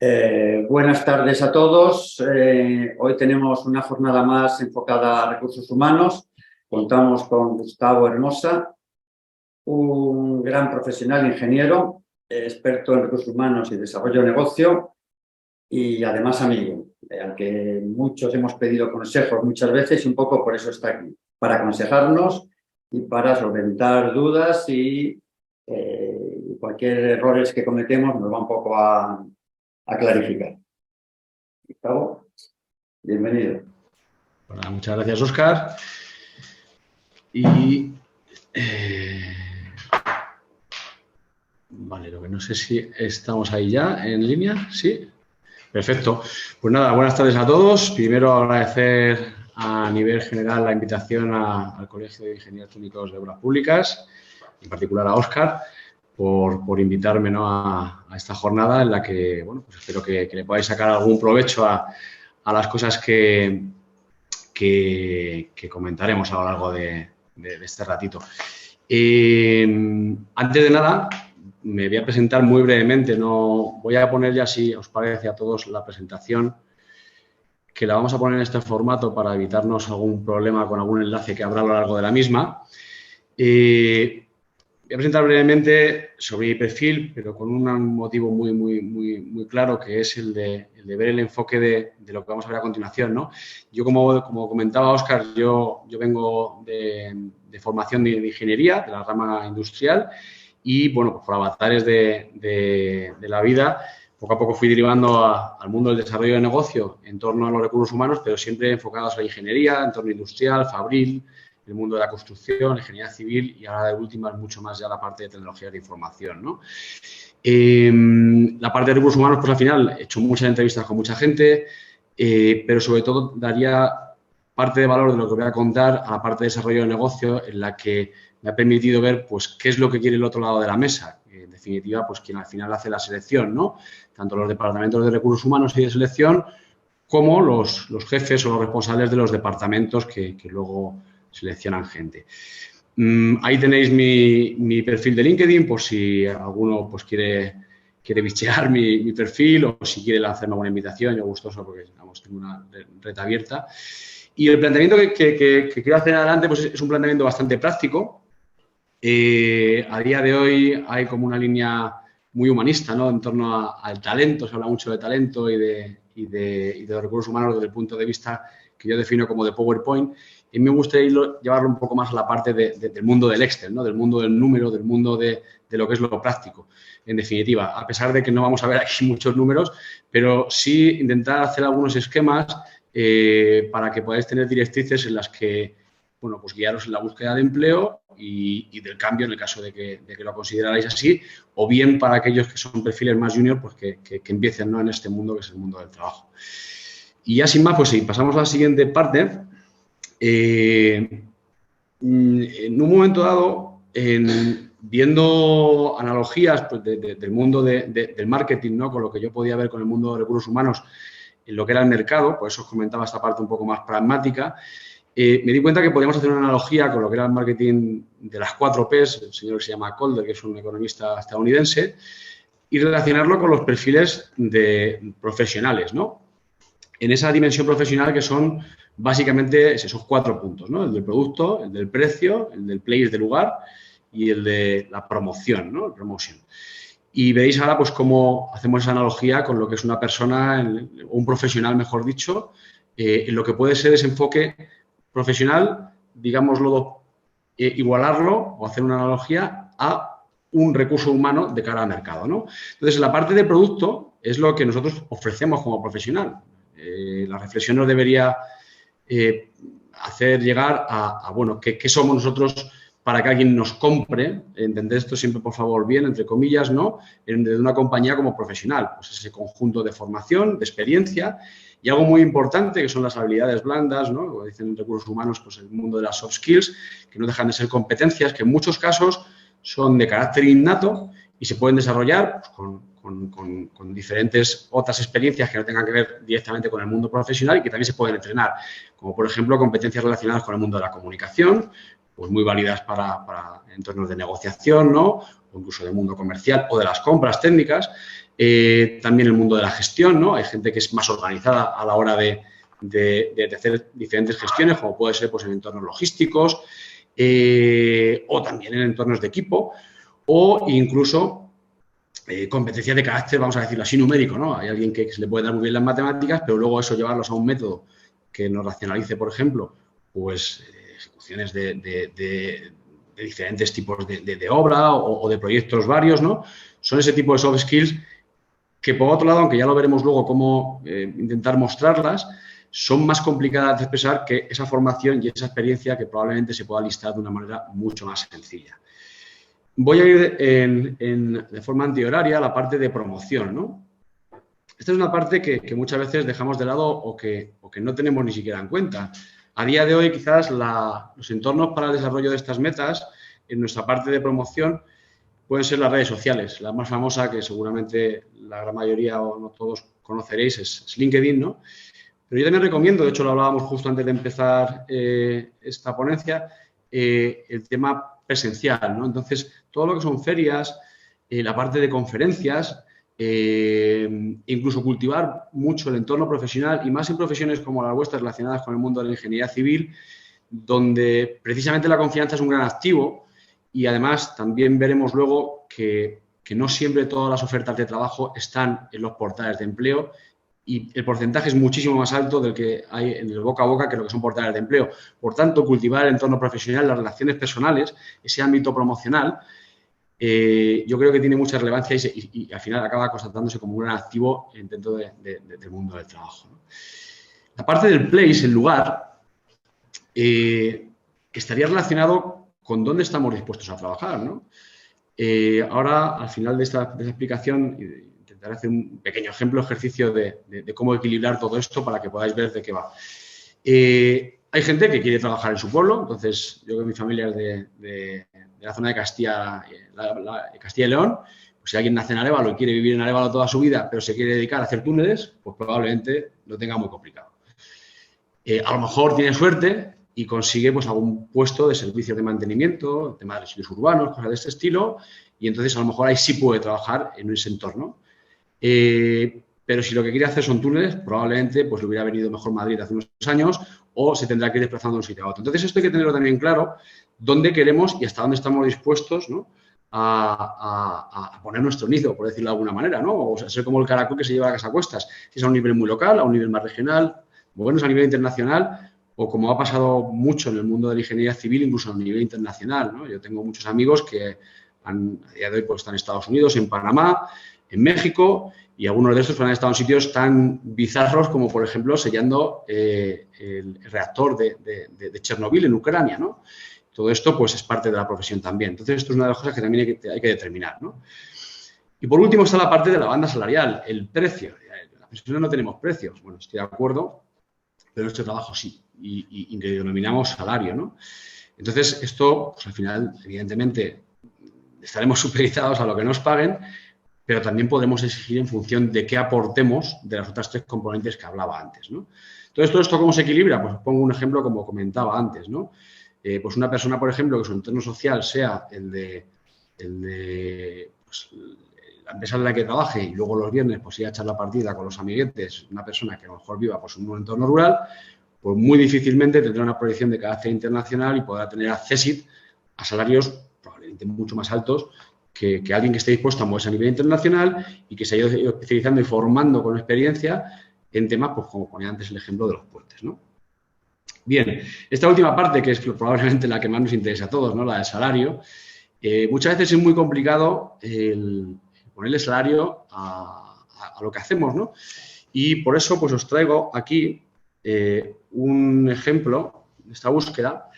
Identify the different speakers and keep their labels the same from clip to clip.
Speaker 1: Buenas tardes a todos. Hoy tenemos una jornada más enfocada a recursos humanos. Contamos con Gustavo Hermosa, un gran profesional ingeniero, experto en recursos humanos y desarrollo de negocio y además amigo, al que muchos hemos pedido consejos muchas veces y un poco por eso está aquí, para aconsejarnos y para solventar dudas y cualquier errores que cometemos nos va un poco a clarificar. Gustavo, bienvenido.
Speaker 2: Bueno, muchas gracias, Óscar. Y vale, lo que no sé si estamos ahí ya en línea. Sí, perfecto. Pues nada, buenas tardes a todos. Primero agradecer a nivel general la invitación al Colegio de Ingenieros Técnicos de Obras Públicas, en particular a Óscar, por invitarme, ¿no?, a esta jornada en la que, bueno, pues espero que le podáis sacar algún provecho a las cosas que comentaremos a lo largo de este ratito. Antes de nada, me voy a presentar muy brevemente. No voy a poner ya, si os parece a todos, la presentación, que la vamos a poner en este formato para evitarnos algún problema con algún enlace que habrá a lo largo de la misma. Voy a presentar brevemente sobre mi perfil, pero con un motivo muy claro, que es el de ver el enfoque de lo que vamos a ver a continuación, ¿no? Yo, como comentaba Óscar, yo vengo de formación de ingeniería, de la rama industrial, y, bueno, pues por avatares de la vida, poco a poco fui derivando al mundo del desarrollo de negocio en torno a los recursos humanos, pero siempre enfocados a la ingeniería, entorno industrial, fabril, el mundo de la construcción, ingeniería civil y ahora de últimas mucho más ya la parte de tecnologías de información, ¿no? La parte de recursos humanos, pues al final he hecho muchas entrevistas con mucha gente, pero sobre todo daría parte de valor de lo que voy a contar a la parte de desarrollo de negocio, en la que me ha permitido ver, pues, qué es lo que quiere el otro lado de la mesa. En definitiva, pues quien al final hace la selección, ¿no? Tanto los departamentos de recursos humanos y de selección como los jefes o los responsables de los departamentos que luego seleccionan gente. Ahí tenéis mi perfil de LinkedIn, por si alguno pues quiere bichear mi perfil, o si quiere hacerme alguna invitación. Yo gustoso, porque vamos, tengo una red abierta. Y el planteamiento que quiero hacer adelante, pues es un planteamiento bastante práctico. A día de hoy hay como una línea muy humanista, ¿no?, en torno al talento. Se habla mucho de talento y de los recursos humanos desde el punto de vista que yo defino como de PowerPoint. Y me gustaría llevarlo un poco más a la parte del mundo del Excel, ¿no?, del mundo del número, del mundo de lo que es lo práctico. En definitiva, a pesar de que no vamos a ver aquí muchos números, pero sí intentar hacer algunos esquemas para que podáis tener directrices en las que, bueno, pues guiaros en la búsqueda de empleo y del cambio en el caso de que lo considerarais así, o bien para aquellos que son perfiles más junior, pues que empiecen, ¿no?, en este mundo que es el mundo del trabajo. Y ya sin más, pues sí, pasamos a la siguiente parte. En un momento dado, viendo analogías, pues, del mundo del marketing, ¿no?, con lo que yo podía ver con el mundo de recursos humanos en lo que era el mercado, por eso os comentaba esta parte un poco más pragmática, me di cuenta que podíamos hacer una analogía con lo que era el marketing de las 4 Ps, el señor que se llama Kotler, que es un economista estadounidense, y relacionarlo con los perfiles de profesionales, ¿no?, en esa dimensión profesional, que son básicamente esos 4 puntos, ¿no?, el del producto, el del precio, el del place, del lugar, y el de la promoción, ¿no?, el promotion. Y veréis ahora, pues, cómo hacemos esa analogía con lo que es una persona, un profesional, mejor dicho, en lo que puede ser ese enfoque profesional, digámoslo, igualarlo o hacer una analogía a un recurso humano de cara al mercado, ¿no? Entonces, la parte de producto es lo que nosotros ofrecemos como profesional. La reflexión nos debería hacer llegar a bueno, ¿qué somos nosotros para que alguien nos compre? Entended esto siempre, por favor, bien, entre comillas, ¿no?, de una compañía como profesional. Pues ese conjunto de formación, de experiencia y algo muy importante, que son las habilidades blandas, ¿no?, como dicen en recursos humanos, pues el mundo de las soft skills, que no dejan de ser competencias que en muchos casos son de carácter innato y se pueden desarrollar, pues, con diferentes otras experiencias que no tengan que ver directamente con el mundo profesional y que también se pueden entrenar, como por ejemplo competencias relacionadas con el mundo de la comunicación, pues muy válidas para entornos de negociación, ¿no? O incluso del mundo comercial o de las compras técnicas. También el mundo de la gestión, ¿no? Hay gente que es más organizada a la hora de hacer diferentes gestiones, como puede ser pues, en entornos logísticos o también en entornos de equipo o incluso competencias de carácter, vamos a decirlo así, numérico, ¿no? Hay alguien que se le puede dar muy bien las matemáticas, pero luego eso llevarlos a un método que nos racionalice, por ejemplo, pues ejecuciones de diferentes tipos de obra o de proyectos varios, ¿no? Son ese tipo de soft skills que, por otro lado, aunque ya lo veremos luego cómo intentar mostrarlas, son más complicadas de expresar que esa formación y esa experiencia que probablemente se pueda listar de una manera mucho más sencilla. Voy a ir de forma antihoraria a la parte de promoción, ¿no? Esta es una parte que muchas veces dejamos de lado o que no tenemos ni siquiera en cuenta. A día de hoy, quizás los entornos para el desarrollo de estas metas, en nuestra parte de promoción, pueden ser las redes sociales. La más famosa, que seguramente la gran mayoría o no todos conoceréis, es LinkedIn, ¿no? Pero yo también recomiendo, de hecho lo hablábamos justo antes de empezar esta ponencia, el tema presencial, ¿no? Entonces, todo lo que son ferias, la parte de conferencias, incluso cultivar mucho el entorno profesional y más en profesiones como las vuestras relacionadas con el mundo de la ingeniería civil, donde precisamente la confianza es un gran activo y además también veremos luego que no siempre todas las ofertas de trabajo están en los portales de empleo y el porcentaje es muchísimo más alto del que hay en el boca a boca que lo que son portales de empleo. Por tanto, cultivar el entorno profesional, las relaciones personales, ese ámbito promocional, yo creo que tiene mucha relevancia y al final acaba constatándose como un gran activo dentro del mundo del trabajo, ¿no? La parte del place, el lugar, estaría relacionado con dónde estamos dispuestos a trabajar, ¿no? Ahora, al final de esta explicación, intentaré hacer un pequeño ejercicio de cómo equilibrar todo esto para que podáis ver de qué va. Hay gente que quiere trabajar en su pueblo, entonces yo que mi familia es de la zona de Castilla y León, pues si alguien nace en Arévalo y quiere vivir en Arévalo toda su vida, pero se quiere dedicar a hacer túneles, pues probablemente lo tenga muy complicado. A lo mejor tiene suerte y consigue pues algún puesto de servicios de mantenimiento, temas de residuos urbanos, cosas de este estilo, y entonces a lo mejor ahí sí puede trabajar en ese entorno. Pero si lo que quiere hacer son túneles, probablemente pues le hubiera venido mejor Madrid hace unos años o se tendrá que ir desplazando de un sitio a otro. Entonces, esto hay que tenerlo también claro, dónde queremos y hasta dónde estamos dispuestos, ¿no? a poner nuestro nido, por decirlo de alguna manera, ¿no? O sea, ser como el caracol que se lleva a casa a cuestas, si es a un nivel muy local, a un nivel más regional, bueno, es a nivel internacional, o como ha pasado mucho en el mundo de la ingeniería civil, incluso a nivel internacional, ¿no? Yo tengo muchos amigos que a día de hoy pues, están en Estados Unidos, en Panamá, en México, y algunos de estos han estado en sitios tan bizarros como, por ejemplo, sellando el reactor de Chernobyl en Ucrania, ¿no? Todo esto, pues, es parte de la profesión también. Entonces, esto es una de las cosas que también hay que determinar, ¿no? Y, por último, está la parte de la banda salarial, el precio. Las personas no tenemos precios. Bueno, estoy de acuerdo, pero nuestro trabajo sí, y que denominamos salario, ¿no? Entonces, esto, pues, al final, evidentemente, estaremos supeditados a lo que nos paguen, pero también podemos exigir en función de qué aportemos de las otras tres componentes que hablaba antes, ¿no? Entonces, ¿todo esto cómo se equilibra? Pues pongo un ejemplo como comentaba antes, ¿no? Pues una persona, por ejemplo, que su entorno social sea el de pues, la empresa en la que trabaje y luego los viernes pues ir a echar la partida con los amiguetes, una persona que a lo mejor viva pues, en un entorno rural, pues muy difícilmente tendrá una proyección de carácter internacional y podrá tener acceso a salarios probablemente mucho más altos que alguien que esté dispuesto a moverse a nivel internacional y que se haya ido especializando y formando con experiencia en temas, pues como ponía antes el ejemplo de los puentes, ¿no? Bien, esta última parte, que es probablemente la que más nos interesa a todos, ¿no? La del salario, muchas veces es muy complicado el ponerle salario a lo que hacemos, ¿no? Y por eso, pues os traigo aquí un ejemplo de esta búsqueda.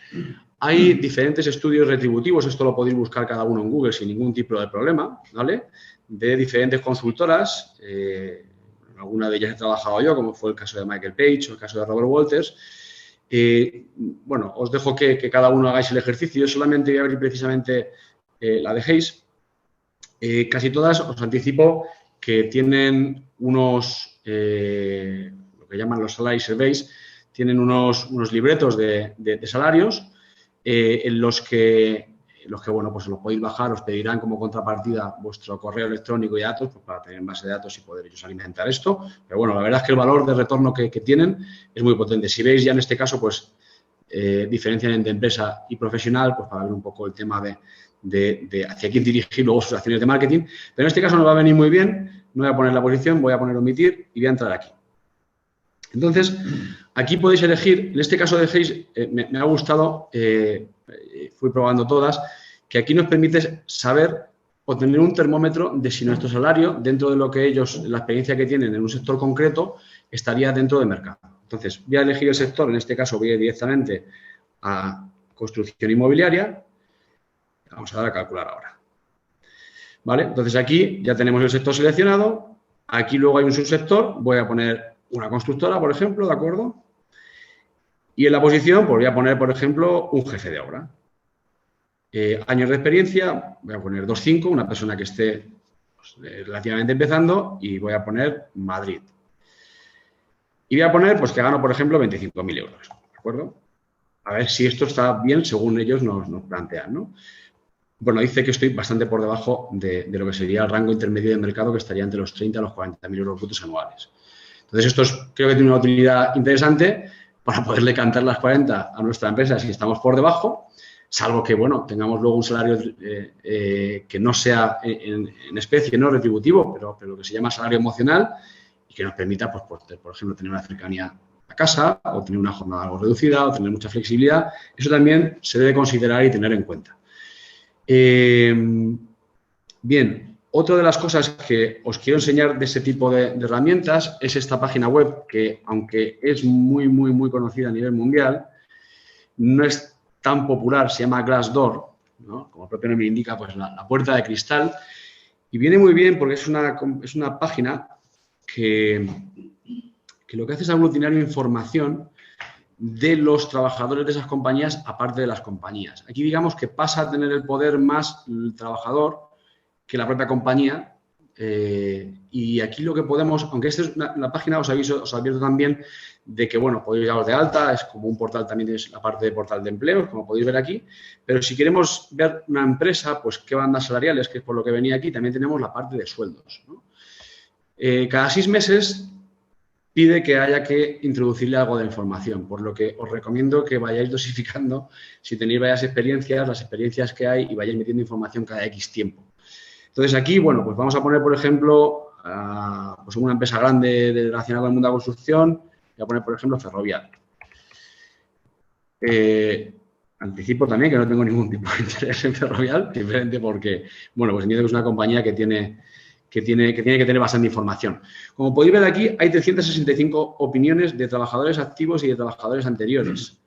Speaker 2: Hay diferentes estudios retributivos, esto lo podéis buscar cada uno en Google sin ningún tipo de problema, ¿vale? De diferentes consultoras, en alguna de ellas he trabajado yo, como fue el caso de Michael Page o el caso de Robert Walters. Bueno, os dejo que cada uno hagáis el ejercicio, yo solamente voy a abrir precisamente la de Hayes. Casi todas, os anticipo, que tienen unos, lo que llaman los salary surveys, tienen unos libretos de salarios en los que, bueno, pues los podéis bajar, os pedirán como contrapartida vuestro correo electrónico y datos, pues para tener base de datos y poder ellos alimentar esto. Pero bueno, la verdad es que el valor de retorno que tienen es muy potente. Si veis ya en este caso, pues diferencian entre empresa y profesional, pues para ver un poco el tema de hacia quién dirigir luego sus acciones de marketing. Pero en este caso nos va a venir muy bien. No voy a poner la posición, voy a poner omitir y voy a entrar aquí. Entonces, aquí podéis elegir, en este caso de Face, me ha gustado, fui probando todas, que aquí nos permite saber o tener un termómetro de si nuestro salario, dentro de lo que ellos, la experiencia que tienen en un sector concreto, estaría dentro del mercado. Entonces, voy a elegir el sector, en este caso voy a ir directamente a construcción inmobiliaria. Vamos a dar a calcular ahora. ¿Vale? Entonces, aquí ya tenemos el sector seleccionado. Aquí luego hay un subsector, voy a poner una constructora, por ejemplo, ¿de acuerdo? Y en la posición, pues voy a poner, por ejemplo, un jefe de obra. Años de experiencia, voy a poner 2,5, una persona que esté pues, relativamente empezando, y voy a poner Madrid. Y voy a poner, pues, que gano, por ejemplo, 25.000 euros, ¿de acuerdo? A ver si esto está bien según ellos nos plantean, ¿no? Bueno, dice que estoy bastante por debajo de lo que sería el rango intermedio de mercado, que estaría entre los 30 a los 40.000 euros brutos anuales. Entonces, esto creo que tiene una utilidad interesante para poderle cantar las 40 a nuestra empresa si estamos por debajo, salvo que, bueno, tengamos luego un salario que no sea en especie, no retributivo, pero lo que se llama salario emocional y que nos permita, pues, por ejemplo, tener una cercanía a casa o tener una jornada algo reducida o tener mucha flexibilidad. Eso también se debe considerar y tener en cuenta. Bien. Otra de las cosas que os quiero enseñar de ese tipo de herramientas es esta página web que, aunque es muy, muy, muy conocida a nivel mundial, no es tan popular, se llama Glassdoor, ¿no? Como el propio nombre indica, pues la puerta de cristal. Y viene muy bien porque es una página que lo que hace es aglutinar información de los trabajadores de esas compañías, aparte de las compañías. Aquí digamos que pasa a tener el poder más el trabajador que la propia compañía, y aquí lo que podemos, aunque esta es la página, os advierto también de que, bueno, podéis daros de alta, es como un portal, también es la parte de portal de empleos, como podéis ver aquí, pero si queremos ver una empresa, pues qué bandas salariales, que es por lo que venía aquí, también tenemos la parte de sueldos, ¿no? Cada 6 meses pide que haya que introducirle algo de información, por lo que os recomiendo que vayáis dosificando, si tenéis varias experiencias, las experiencias que hay, y vayáis metiendo información cada X tiempo. Entonces, aquí, bueno, pues vamos a poner, por ejemplo, pues una empresa grande relacionada con el mundo de la construcción. Voy a poner, por ejemplo, Ferrovial. Anticipo también que no tengo ningún tipo de interés en Ferrovial, simplemente porque, bueno, pues entiendo que es una compañía que tiene que tener bastante información. Como podéis ver aquí, hay 365 opiniones de trabajadores activos y de trabajadores anteriores,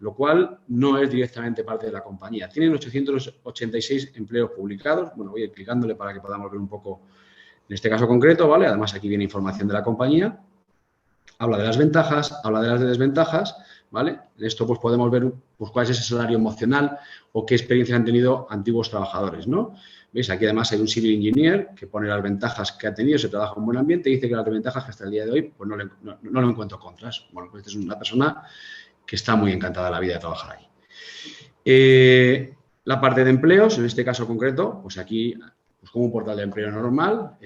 Speaker 2: lo cual no es directamente parte de la compañía. Tienen 886 empleos publicados. Bueno, voy a ir clicándole para que podamos ver un poco en este caso concreto, ¿vale? Además, aquí viene información de la compañía. Habla de las ventajas, habla de las desventajas, ¿vale? En esto, pues, podemos ver pues, cuál es ese salario emocional o qué experiencias han tenido antiguos trabajadores, ¿no? ¿Veis? Aquí, además, hay un civil engineer que pone las ventajas que ha tenido, se trabaja en un buen ambiente, y dice que las desventajas que hasta el día de hoy, pues, no le encuentro contras. Bueno, pues, esta es una persona que está muy encantada de la vida de trabajar ahí. La parte de empleos, en este caso concreto, pues aquí, pues como un portal de empleo normal,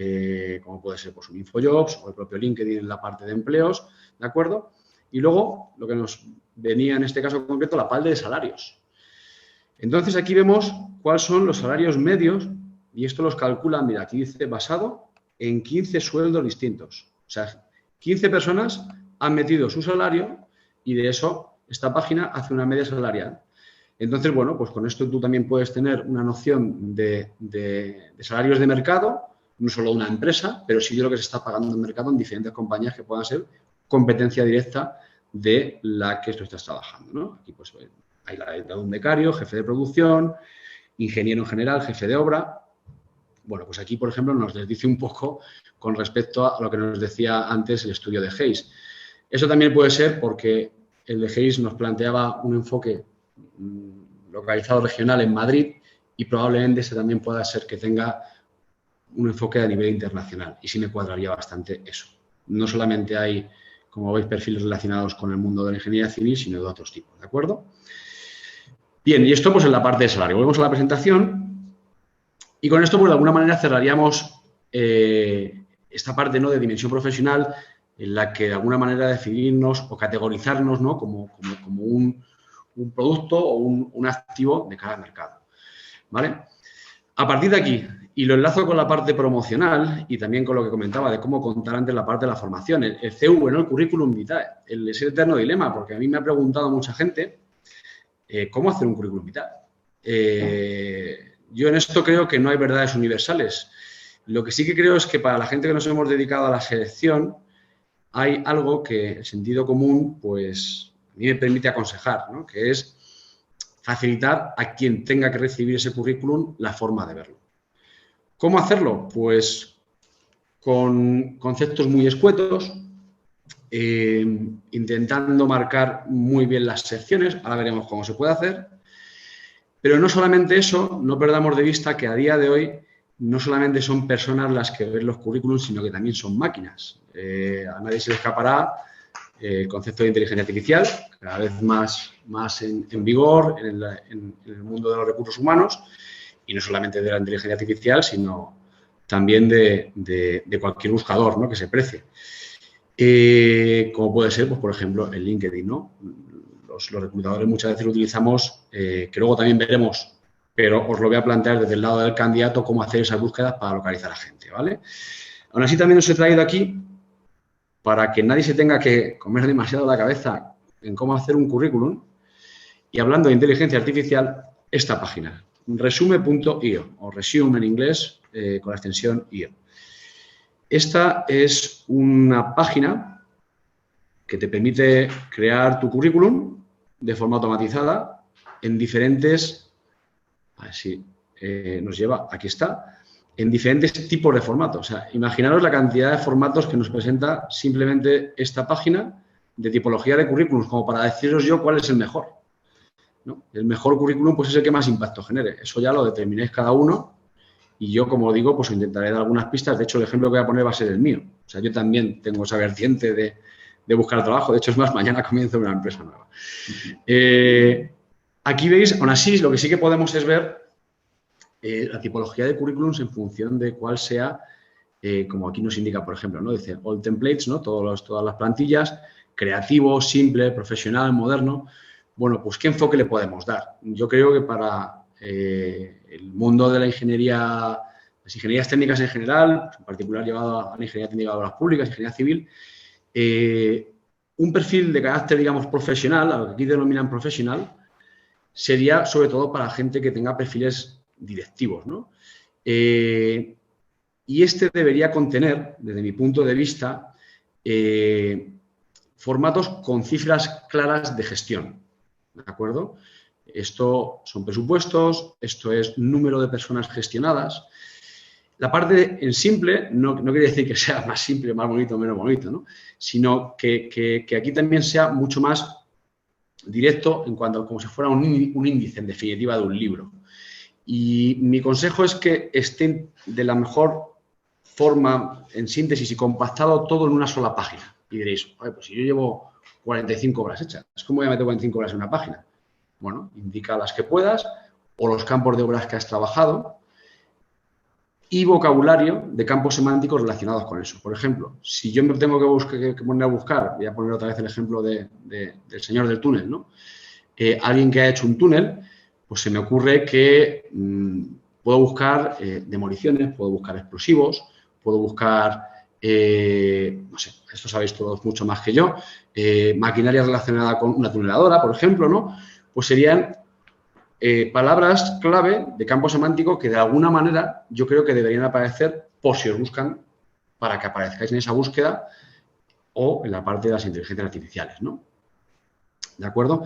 Speaker 2: como puede ser pues un InfoJobs o el propio LinkedIn en la parte de empleos, ¿de acuerdo? Y luego, lo que nos venía en este caso concreto, la parte de salarios. Entonces, aquí vemos cuáles son los salarios medios, y esto los calcula, mira, aquí dice basado en 15 sueldos distintos. O sea, 15 personas han metido su salario y de eso esta página hace una media salarial. Entonces, bueno, pues con esto tú también puedes tener una noción de salarios de mercado, no solo una empresa, pero sí de lo que se está pagando en el mercado en diferentes compañías que puedan ser competencia directa de la que tú estás trabajando, ¿no? Aquí pues hay la de un becario, jefe de producción, ingeniero en general, jefe de obra. Bueno, pues aquí, por ejemplo, nos desdice un poco con respecto a lo que nos decía antes el estudio de Hayes. Eso también puede ser porque el de Hayes nos planteaba un enfoque localizado regional en Madrid, y probablemente ese también pueda ser que tenga un enfoque a nivel internacional, y sí me cuadraría bastante eso. No solamente hay, como veis, perfiles relacionados con el mundo de la ingeniería civil, sino de otros tipos, ¿de acuerdo? Bien, y esto pues en la parte de salario. Volvemos a la presentación y con esto pues de alguna manera cerraríamos esta parte, ¿no?, de dimensión profesional en la que de alguna manera definirnos o categorizarnos, ¿no?, como un producto o un activo de cada mercado, ¿vale? A partir de aquí, y lo enlazo con la parte promocional y también con lo que comentaba de cómo contar antes la parte de la formación, el CV, ¿no?, el currículum vitae, es el eterno dilema, porque a mí me ha preguntado mucha gente cómo hacer un currículum vitae. Yo en esto creo que no hay verdades universales. Lo que sí que creo es que para la gente que nos hemos dedicado a la selección hay algo que el sentido común pues a mí me permite aconsejar, ¿no?, que es facilitar a quien tenga que recibir ese currículum la forma de verlo. ¿Cómo hacerlo? Pues con conceptos muy escuetos, intentando marcar muy bien las secciones, ahora veremos cómo se puede hacer, pero no solamente eso, no perdamos de vista que a día de hoy no solamente son personas las que ven los currículums, sino que también son máquinas. A nadie se le escapará el concepto de inteligencia artificial, cada vez más en vigor en el mundo de los recursos humanos, y no solamente de la inteligencia artificial, sino también de cualquier buscador, ¿no?, que se precie. Como puede ser, pues, por ejemplo, el LinkedIn, ¿no? Los reclutadores muchas veces lo utilizamos, que luego también veremos, pero os lo voy a plantear desde el lado del candidato cómo hacer esas búsquedas para localizar a gente, ¿vale? Aún así, también os he traído aquí para que nadie se tenga que comer demasiado la cabeza en cómo hacer un currículum, y hablando de inteligencia artificial, esta página, resume.io, o resume en inglés, con la extensión io. Esta es una página que te permite crear tu currículum de forma automatizada en diferentes, a ver si nos lleva, aquí está, en diferentes tipos de formatos. O sea, imaginaros la cantidad de formatos que nos presenta simplemente esta página de tipología de currículums, como para deciros yo cuál es el mejor, ¿no? El mejor currículum pues es el que más impacto genere. Eso ya lo determinéis cada uno y yo, como digo, pues intentaré dar algunas pistas. De hecho, el ejemplo que voy a poner va a ser el mío. O sea, yo también tengo esa vertiente de buscar trabajo. De hecho, es más, mañana comienzo una empresa nueva. Aquí veis, aún así, lo que sí que podemos es ver la tipología de currículums en función de cuál sea, como aquí nos indica, por ejemplo, ¿no? Dice all templates, ¿no? Todas las plantillas, creativo, simple, profesional, moderno. Bueno, pues ¿qué enfoque le podemos dar? Yo creo que para el mundo de la ingeniería, las ingenierías técnicas en general, en particular llevado a la ingeniería técnica de obras públicas, ingeniería civil, un perfil de carácter, digamos, profesional, a lo que aquí denominan profesional, sería sobre todo para gente que tenga perfiles directivos, ¿no? Y este debería contener, desde mi punto de vista, formatos con cifras claras de gestión, ¿de acuerdo? Esto son presupuestos, esto es número de personas gestionadas. La parte en simple no quiere decir que sea más simple, más bonito o menos bonito, ¿no? Sino que aquí también sea mucho más directo en cuanto a como si fuera un índice, en definitiva, de un libro. Y mi consejo es que estén de la mejor forma, en síntesis y compactado, todo en una sola página. Y diréis, pues si yo llevo 45 obras hechas, ¿cómo voy a meter 45 obras en una página? Bueno, indica las que puedas o los campos de obras que has trabajado y vocabulario de campos semánticos relacionados con eso. Por ejemplo, si yo me tengo que poner a buscar, voy a poner otra vez el ejemplo del señor del túnel, ¿no? Alguien que ha hecho un túnel, pues se me ocurre que puedo buscar demoliciones, puedo buscar explosivos, puedo buscar, no sé, esto sabéis todos mucho más que yo, maquinaria relacionada con una tuneladora, por ejemplo, ¿no? Pues serían palabras clave de campo semántico que de alguna manera yo creo que deberían aparecer por si os buscan para que aparezcáis en esa búsqueda o en la parte de las inteligencias artificiales, ¿no? ¿De acuerdo?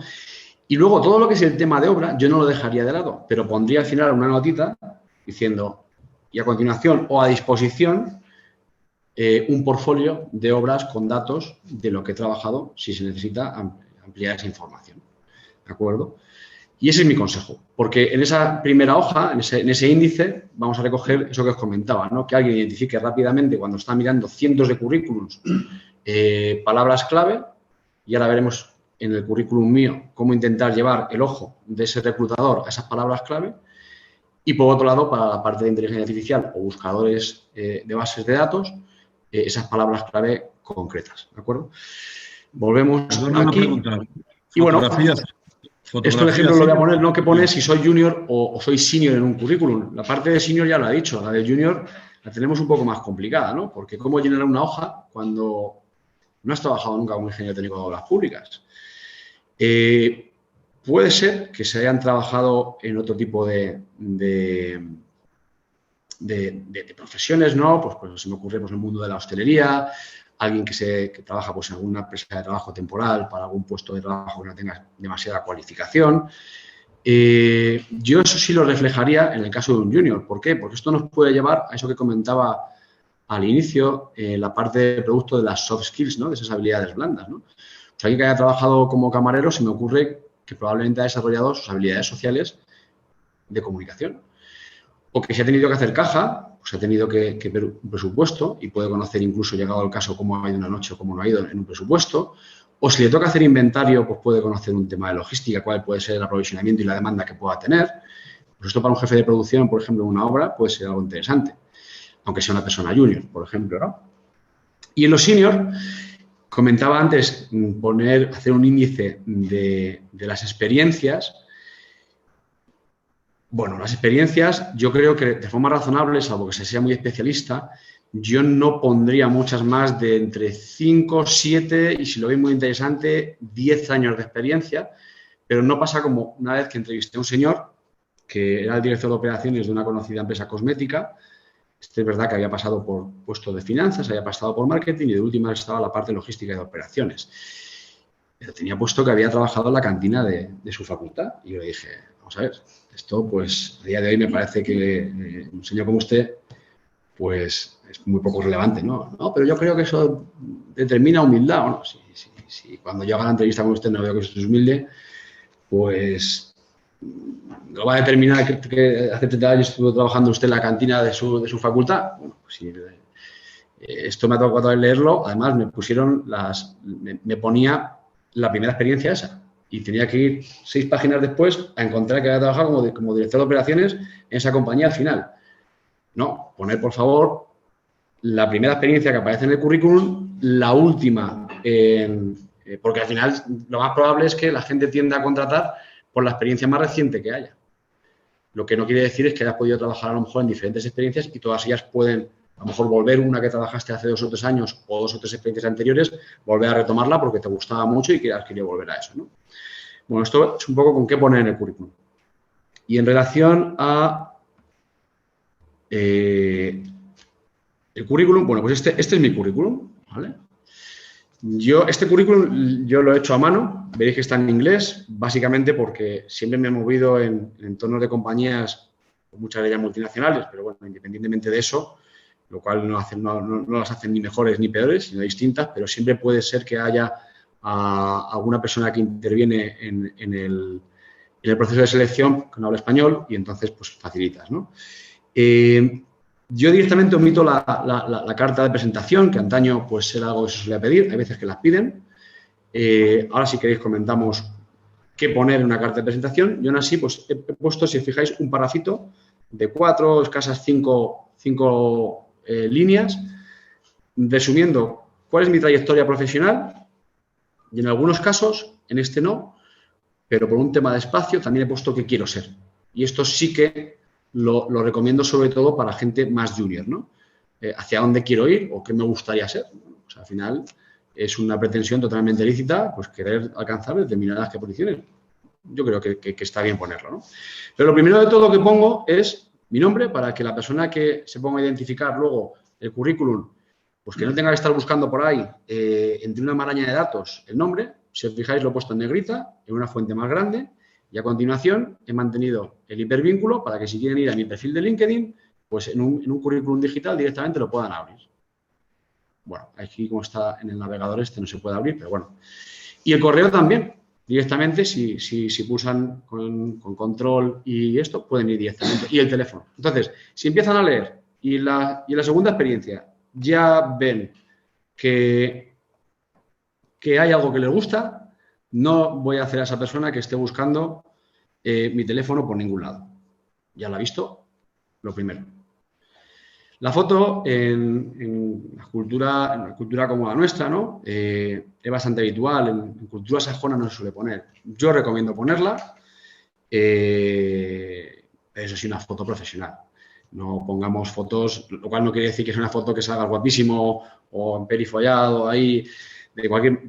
Speaker 2: Y luego todo lo que es el tema de obra yo no lo dejaría de lado, pero pondría al final una notita diciendo y a continuación o a disposición un portfolio de obras con datos de lo que he trabajado si se necesita ampliar esa información. ¿De acuerdo? Y ese es mi consejo, porque en esa primera hoja, en ese índice, vamos a recoger eso que os comentaba, ¿no? Que alguien identifique rápidamente cuando está mirando cientos de currículums, palabras clave, y ahora veremos en el currículum mío cómo intentar llevar el ojo de ese reclutador a esas palabras clave. Y por otro lado, para la parte de inteligencia artificial o buscadores de bases de datos, esas palabras clave concretas, ¿de acuerdo? Volvemos aquí. Y bueno, esto de ejemplo lo voy a poner, no que pone si soy junior o soy senior en un currículum. La parte de senior ya lo ha dicho, la de junior la tenemos un poco más complicada, ¿no? Porque ¿cómo llenar una hoja cuando no has trabajado nunca como ingeniero técnico de obras públicas? Puede ser que se hayan trabajado en otro tipo de profesiones, ¿no? Pues se me ocurre en el mundo de la hostelería, alguien que trabaja pues, en alguna empresa de trabajo temporal para algún puesto de trabajo que no tenga demasiada cualificación. Yo eso sí lo reflejaría en el caso de un junior. ¿Por qué? Porque esto nos puede llevar a eso que comentaba al inicio, la parte de producto de las soft skills, ¿no? De esas habilidades blandas, ¿no? Pues alguien que haya trabajado como camarero, se me ocurre que probablemente ha desarrollado sus habilidades sociales de comunicación. O que se ha tenido que hacer caja, pues ha tenido que ver un presupuesto y puede conocer incluso, llegado al caso, cómo ha ido una noche o cómo no ha ido en un presupuesto. O si le toca hacer inventario, pues puede conocer un tema de logística, cuál puede ser el aprovisionamiento y la demanda que pueda tener. Pues esto para un jefe de producción, por ejemplo, en una obra, puede ser algo interesante, aunque sea una persona junior, por ejemplo, ¿no? Y en los senior, comentaba antes, hacer un índice de las experiencias. Bueno, las experiencias, yo creo que de forma razonable, salvo que se sea muy especialista, yo no pondría muchas más de entre 5, 7 y, si lo veis muy interesante, 10 años de experiencia, pero no pasa como una vez que entrevisté a un señor que era el director de operaciones de una conocida empresa cosmética. Este es verdad que había pasado por puestos de finanzas, había pasado por marketing y de última estaba la parte logística y de operaciones. Pero tenía puesto que había trabajado en la cantina de su facultad y yo le dije, vamos a ver, esto pues a día de hoy me parece que un señor como usted pues es muy poco relevante, ¿no? No, pero yo creo que eso determina humildad, ¿o no? Si cuando yo haga la entrevista con usted no veo que usted es humilde, pues lo va a determinar que hace 30 años estuvo trabajando usted en la cantina de su facultad. Bueno, pues si esto me ha tocado leerlo, además me ponía la primera experiencia esa y tenía que ir 6 páginas después a encontrar que había trabajado como director de operaciones en esa compañía al final. No, poner por favor la primera experiencia que aparece en el currículum, la última, porque al final lo más probable es que la gente tienda a contratar por la experiencia más reciente que haya. Lo que no quiere decir es que hayas podido trabajar a lo mejor en diferentes experiencias y todas ellas pueden, a lo mejor, volver una que trabajaste hace 2 o 3 años o 2 o 3 experiencias anteriores, volver a retomarla porque te gustaba mucho y que has querido volver a eso, ¿no? Bueno, esto es un poco con qué poner en el currículum. Y en relación a el currículum, bueno, pues este es mi currículum, ¿vale? Este currículum yo lo he hecho a mano, veréis que está en inglés, básicamente porque siempre me he movido en entornos de compañías, muchas de ellas multinacionales, pero bueno, independientemente de eso, lo cual no las hacen ni mejores ni peores, sino distintas, pero siempre puede ser que haya alguna persona que interviene en el proceso de selección que no habla español y entonces pues facilitas, ¿no? Yo directamente omito la carta de presentación, que antaño pues era algo que se solía pedir, hay veces que las piden. Ahora, si queréis, comentamos qué poner en una carta de presentación. Yo aún así pues he puesto, si os fijáis, un parrafito de 4, escasas 5 líneas, resumiendo cuál es mi trayectoria profesional y en algunos casos, en este no, pero por un tema de espacio también he puesto qué quiero ser. Y esto sí que lo recomiendo sobre todo para gente más junior, ¿no? Hacia dónde quiero ir o qué me gustaría ser. Bueno, pues al final es una pretensión totalmente lícita, pues querer alcanzar determinadas posiciones. Yo creo que está bien ponerlo, ¿no? Pero lo primero de todo que pongo es mi nombre para que la persona que se ponga a identificar luego el currículum, pues que no tenga que estar buscando por ahí entre una maraña de datos el nombre. Si os fijáis, lo he puesto en negrita, en una fuente más grande. Y a continuación he mantenido el hipervínculo para que si quieren ir a mi perfil de LinkedIn, pues en un currículum digital directamente lo puedan abrir. Bueno, aquí como está en el navegador no se puede abrir, pero bueno. Y el correo también, directamente, si pulsan con control y esto, pueden ir directamente. Y el teléfono. Entonces, si empiezan a leer y en la segunda experiencia ya ven que hay algo que les gusta, no voy a hacer a esa persona que esté buscando mi teléfono por ningún lado. Ya lo ha visto, lo primero. La foto en la cultura como la nuestra, ¿no? Es bastante habitual. En cultura sajona no se suele poner. Yo recomiendo ponerla, pero eso sí, una foto profesional. No pongamos fotos, lo cual no quiere decir que es una foto que salga guapísimo o emperifollado ahí, de cualquier...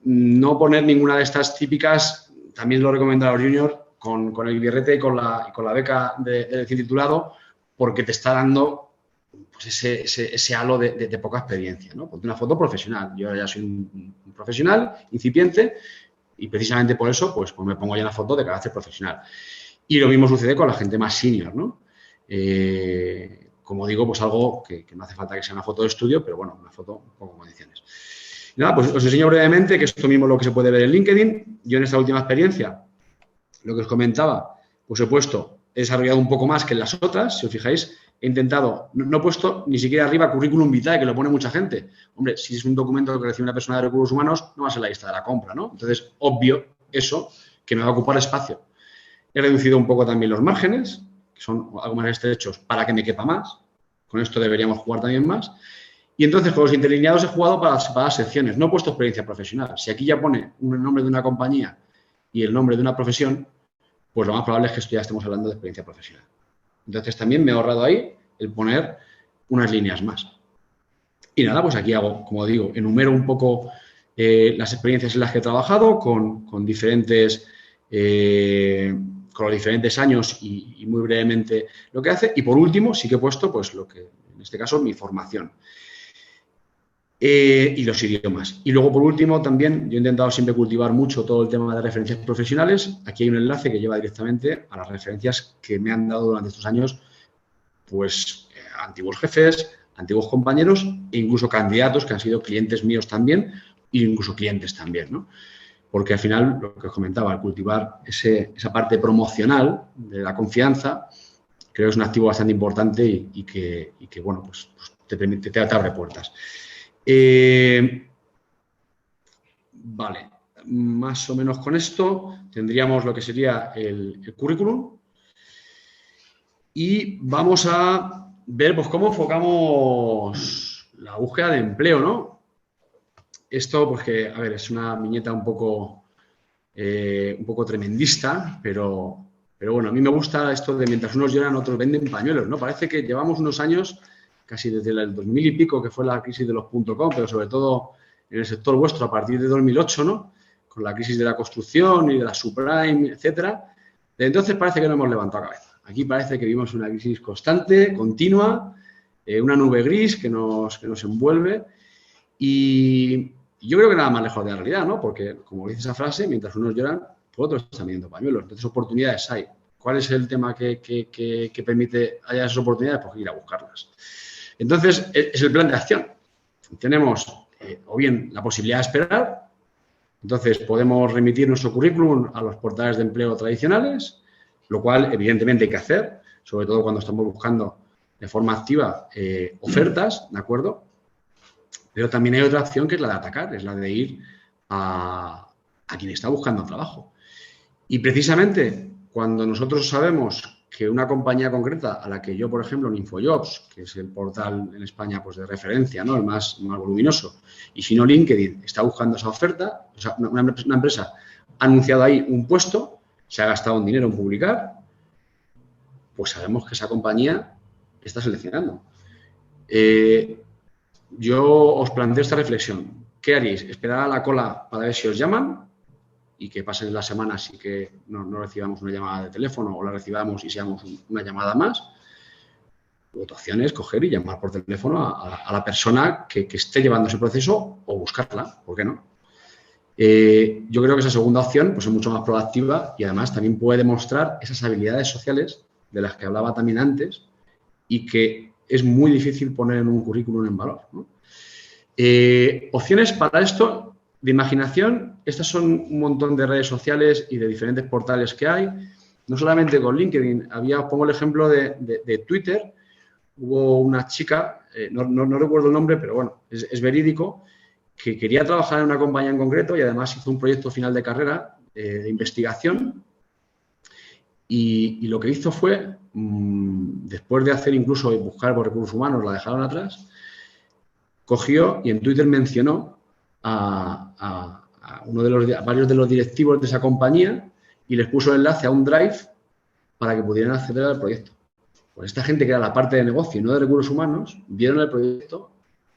Speaker 2: No poner ninguna de estas típicas, también lo recomiendo a los juniors, con el birrete y con la beca de recién titulado, porque te está dando pues ese halo de poca experiencia, ¿no? Ponte una foto profesional. Yo ya soy un profesional incipiente y precisamente por eso pues me pongo ya la foto de carácter profesional. Y lo mismo sucede con la gente más senior, ¿no? Como digo, pues algo que no hace falta que sea una foto de estudio, pero bueno, una foto con condiciones. Y nada, pues os enseño brevemente que esto mismo es lo que se puede ver en LinkedIn. Yo en esta última experiencia, lo que os comentaba, pues he desarrollado un poco más que en las otras. Si os fijáis, he intentado, no he puesto ni siquiera arriba currículum vitae, que lo pone mucha gente. Hombre, si es un documento que recibe una persona de recursos humanos, no va a ser la lista de la compra, ¿no? Entonces, obvio eso, que me va a ocupar espacio. He reducido un poco también los márgenes, que son algo más estrechos, para que me quepa más. Con esto deberíamos jugar también más. Y entonces, con los interlineados he jugado para las secciones. No he puesto experiencia profesional. Si aquí ya pone un nombre de una compañía y el nombre de una profesión, pues lo más probable es que esto ya estemos hablando de experiencia profesional. Entonces, también me he ahorrado ahí el poner unas líneas más. Y nada, pues aquí hago, como digo, enumero un poco las experiencias en las que he trabajado con los diferentes años y muy brevemente lo que hace. Y por último, sí que he puesto, pues lo que, en este caso, mi formación. Y los idiomas. Y luego, por último, también yo he intentado siempre cultivar mucho todo el tema de referencias profesionales. Aquí hay un enlace que lleva directamente a las referencias que me han dado durante estos años, pues, antiguos jefes, antiguos compañeros e incluso candidatos que han sido clientes míos también e incluso clientes también, ¿no? Porque al final, lo que os comentaba, al cultivar esa parte promocional de la confianza, creo que es un activo bastante importante y que bueno, pues te abre puertas. Vale, más o menos con esto tendríamos lo que sería el currículum y vamos a ver pues cómo enfocamos la búsqueda de empleo, ¿no? Esto, pues que, a ver, es una viñeta un poco tremendista, pero bueno, a mí me gusta esto de mientras unos lloran, otros venden pañuelos, ¿no? Parece que llevamos unos años, casi desde el 2000 y pico, que fue la crisis de los .com, pero sobre todo en el sector vuestro a partir de 2008, ¿no? Con la crisis de la construcción y de la subprime, etcétera. Desde entonces parece que no hemos levantado cabeza. Aquí parece que vivimos una crisis constante, continua, una nube gris que nos envuelve y yo creo que nada más lejos de la realidad, ¿no? Porque, como dice esa frase, mientras unos lloran, pues otros están viendo pañuelos. Entonces, oportunidades hay. ¿Cuál es el tema que permite haya esas oportunidades? Pues ir a buscarlas. Entonces, es el plan de acción. Tenemos o bien la posibilidad de esperar, entonces podemos remitir nuestro currículum a los portales de empleo tradicionales, lo cual evidentemente hay que hacer, sobre todo cuando estamos buscando de forma activa ofertas, ¿de acuerdo? Pero también hay otra opción que es la de atacar, es la de ir a quien está buscando trabajo. Y precisamente cuando nosotros sabemos que una compañía concreta a la que yo, por ejemplo, en InfoJobs, que es el portal en España pues, de referencia, ¿no? El más voluminoso, y si no LinkedIn, está buscando esa oferta, o sea, una empresa ha anunciado ahí un puesto, se ha gastado un dinero en publicar, pues sabemos que esa compañía está seleccionando. Yo os planteo esta reflexión. ¿Qué haréis? ¿Esperar a la cola para ver si os llaman y que pasen las semanas y que no recibamos una llamada de teléfono o la recibamos y seamos una llamada más? Otra opción es coger y llamar por teléfono a la persona que esté llevando ese proceso o buscarla, ¿por qué no? Yo creo que esa segunda opción pues, es mucho más proactiva y además también puede demostrar esas habilidades sociales de las que hablaba también antes y que es muy difícil poner en un currículum en valor, ¿no? Opciones para esto de imaginación, estas son un montón de redes sociales y de diferentes portales que hay, no solamente con LinkedIn, pongo el ejemplo de Twitter, hubo una chica, no recuerdo el nombre, pero bueno, es verídico, que quería trabajar en una compañía en concreto y además hizo un proyecto final de carrera de investigación y lo que hizo fue, después de hacer incluso buscar por recursos humanos, la dejaron atrás, cogió y en Twitter mencionó a varios de los directivos de esa compañía y les puso el enlace a un drive para que pudieran acceder al proyecto. Pues esta gente que era la parte de negocio y no de recursos humanos, vieron el proyecto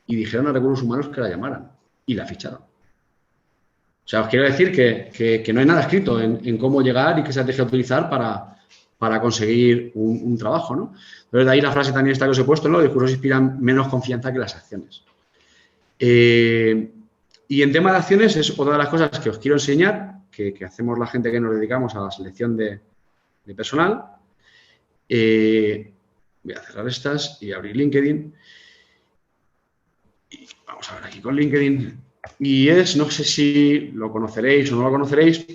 Speaker 2: y dijeron a recursos humanos que la llamaran y la ficharon. O sea, os quiero decir que no hay nada escrito en cómo llegar y qué estrategia utilizar para conseguir un trabajo, ¿no? Entonces, de ahí la frase también esta que os he puesto, ¿no? Los discursos inspiran menos confianza que las acciones. Y en tema de acciones es otra de las cosas que os quiero enseñar, que hacemos la gente que nos dedicamos a la selección de personal. Voy a cerrar estas y abrir LinkedIn. Y vamos a ver aquí con LinkedIn. Y no sé si lo conoceréis o no lo conoceréis,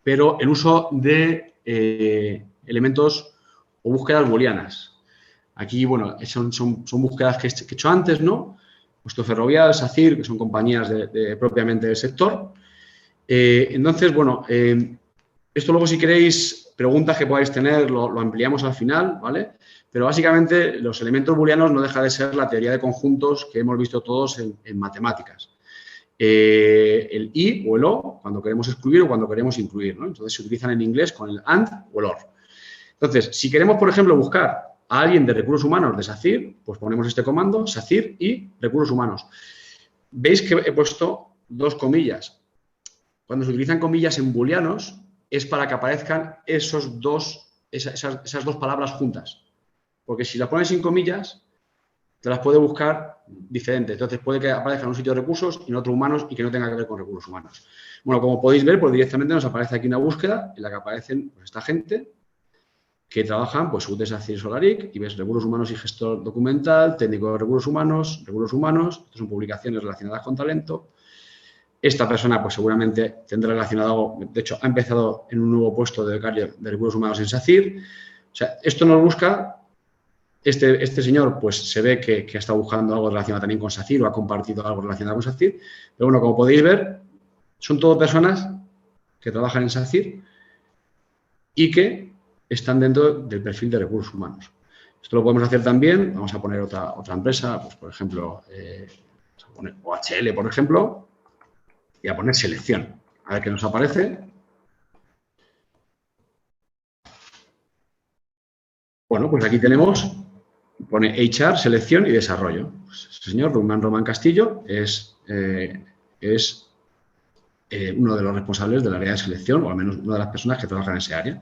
Speaker 2: pero el uso de elementos o búsquedas booleanas. Aquí, bueno, son búsquedas que he hecho antes, ¿no? Puesto Ferrovial, SACIR, que son compañías propiamente del sector. Entonces, bueno, esto luego, si queréis, preguntas que podáis tener, lo ampliamos al final, ¿vale? Pero básicamente los elementos booleanos no deja de ser la teoría de conjuntos que hemos visto todos en matemáticas. El y o el o cuando queremos excluir o cuando queremos incluir, ¿no? Entonces se utilizan en inglés con el and o el or. Entonces, si queremos, por ejemplo, buscar a alguien de recursos humanos de SACIR, pues ponemos este comando, SACIR y recursos humanos. Veis que he puesto dos comillas. Cuando se utilizan comillas en booleanos es para que aparezcan esas dos palabras juntas. Porque si las pones sin comillas, te las puede buscar diferentes. Entonces, puede que aparezcan en un sitio de recursos y en otro humanos y que no tenga que ver con recursos humanos. Bueno, como podéis ver, pues directamente nos aparece aquí una búsqueda en la que aparecen pues, esta gente que trabajan, pues, UT, SACIR, Solaric, y ves recursos humanos y gestor documental, técnico de recursos humanos. Estas son publicaciones relacionadas con talento. Esta persona, pues, seguramente tendrá relacionado algo. De hecho, ha empezado en un nuevo puesto de becario de recursos humanos en SACIR. O sea, esto nos busca. Este señor, pues, se ve que ha estado buscando algo relacionado también con SACIR o ha compartido algo relacionado con SACIR. Pero, bueno, como podéis ver, son todo personas que trabajan en SACIR y que están dentro del perfil de recursos humanos. Esto lo podemos hacer también. Vamos a poner otra empresa, pues, por ejemplo, vamos a poner OHL, por ejemplo, y a poner selección. A ver qué nos aparece. Bueno, pues aquí tenemos, pone HR, selección y desarrollo. Pues el señor Román Castillo es uno de los responsables del área de selección, o al menos una de las personas que trabajan en ese área.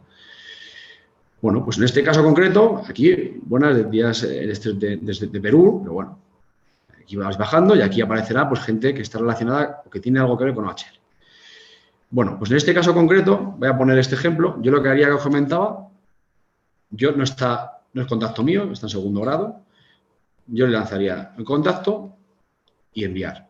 Speaker 2: Bueno, pues en este caso concreto, aquí, buenos días desde Perú, pero bueno, aquí vas bajando y aquí aparecerá pues gente que está relacionada o que tiene algo que ver con OHL. Bueno, pues en este caso concreto, voy a poner este ejemplo. Yo lo que haría, que os comentaba, no es contacto mío, está en segundo grado. Yo le lanzaría el contacto y enviar.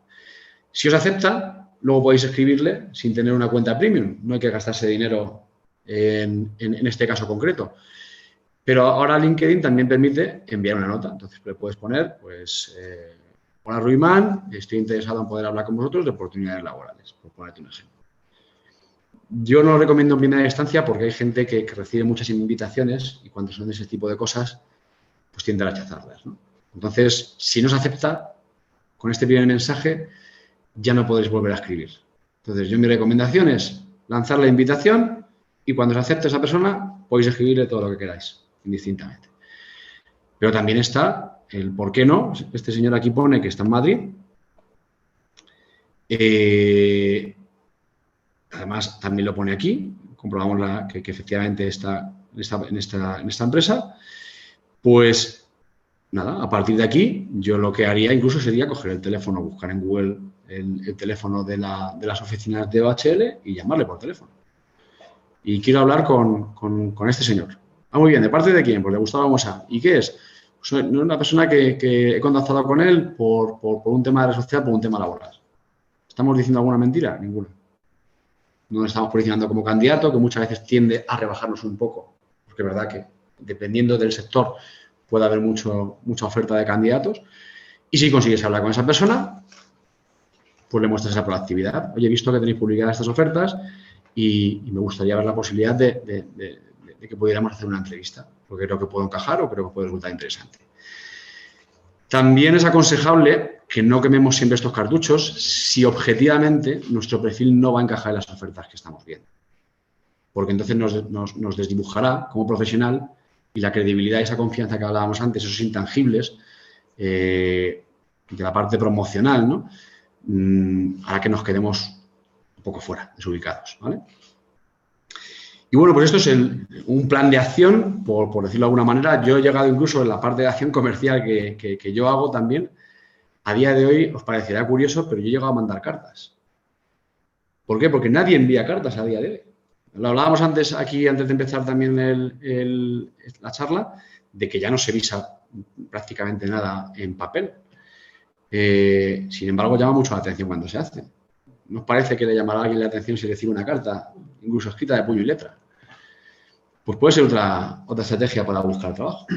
Speaker 2: Si os acepta, luego podéis escribirle sin tener una cuenta premium. No hay que gastarse dinero en este caso concreto. Pero ahora LinkedIn también permite enviar una nota. Entonces, le puedes poner, pues, hola Ruimán, estoy interesado en poder hablar con vosotros de oportunidades laborales, por ponerte un ejemplo. Yo no lo recomiendo en primera instancia porque hay gente que recibe muchas invitaciones y cuando son de ese tipo de cosas, pues tiende a rechazarlas, ¿no? Entonces, si no se acepta, con este primer mensaje ya no podréis volver a escribir. Entonces, mi recomendación es lanzar la invitación y cuando se acepte esa persona, podéis escribirle todo lo que queráis, indistintamente. Pero también está el por qué no. Este señor aquí pone que está en Madrid. Además, también lo pone aquí. Comprobamos que efectivamente está en esta empresa. Pues, nada, a partir de aquí, yo lo que haría incluso sería coger el teléfono, buscar en Google el teléfono de las oficinas de OHL y llamarle por teléfono. Y quiero hablar con este señor. Ah, muy bien, ¿de parte de quién? Pues le gustaba Mosa. ¿Y qué es? Pues una persona que he contactado con él por un tema de red social, por un tema laboral. ¿Estamos diciendo alguna mentira? Ninguna. No nos estamos posicionando como candidato, que muchas veces tiende a rebajarnos un poco. Porque es verdad que, dependiendo del sector, puede haber mucha oferta de candidatos. Y si consigues hablar con esa persona, pues le muestras esa proactividad. Oye, he visto que tenéis publicadas estas ofertas y me gustaría ver la posibilidad de que pudiéramos hacer una entrevista, porque creo que puedo encajar o creo que puede resultar interesante. También es aconsejable que no quememos siempre estos cartuchos si objetivamente nuestro perfil no va a encajar en las ofertas que estamos viendo. Porque entonces nos desdibujará como profesional y la credibilidad y esa confianza que hablábamos antes, esos intangibles de la parte promocional, ¿no? Hará que nos quedemos un poco fuera, desubicados, ¿vale? Y bueno, pues esto es un plan de acción, por decirlo de alguna manera. Yo he llegado incluso en la parte de acción comercial que yo hago también. A día de hoy os parecerá curioso, pero yo he llegado a mandar cartas. ¿Por qué? Porque nadie envía cartas a día de hoy. Lo hablábamos antes aquí, antes de empezar también la charla, de que ya no se visa prácticamente nada en papel. Sin embargo, llama mucho la atención cuando se hace. ¿Nos parece que le llamará a alguien la atención si recibe una carta, incluso escrita de puño y letra? Pues puede ser otra estrategia para buscar trabajo.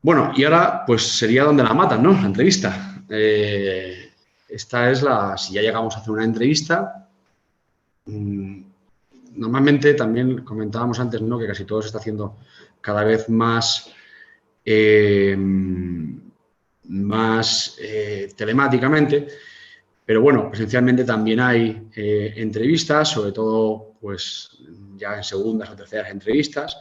Speaker 2: Bueno, y ahora pues sería donde la matan, ¿no? La entrevista. Esta es si ya llegamos a hacer una entrevista, normalmente también comentábamos antes, ¿no? Que casi todo se está haciendo cada vez más telemáticamente. Pero bueno, presencialmente también hay entrevistas, sobre todo pues ya en segundas o terceras entrevistas.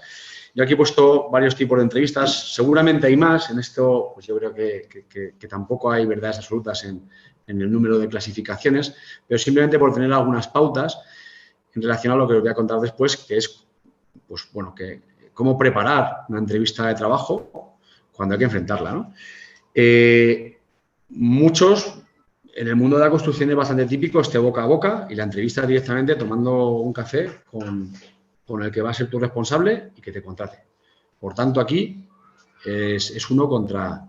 Speaker 2: Yo aquí he puesto varios tipos de entrevistas, seguramente hay más. En esto pues yo creo que tampoco hay verdades absolutas en el número de clasificaciones, pero simplemente por tener algunas pautas en relación a lo que os voy a contar después, que es pues bueno, cómo preparar una entrevista de trabajo cuando hay que enfrentarla, ¿no? Muchos... En el mundo de la construcción es bastante típico este boca a boca y la entrevista directamente tomando un café con el que va a ser tu responsable y que te contrate. Por tanto, aquí es uno contra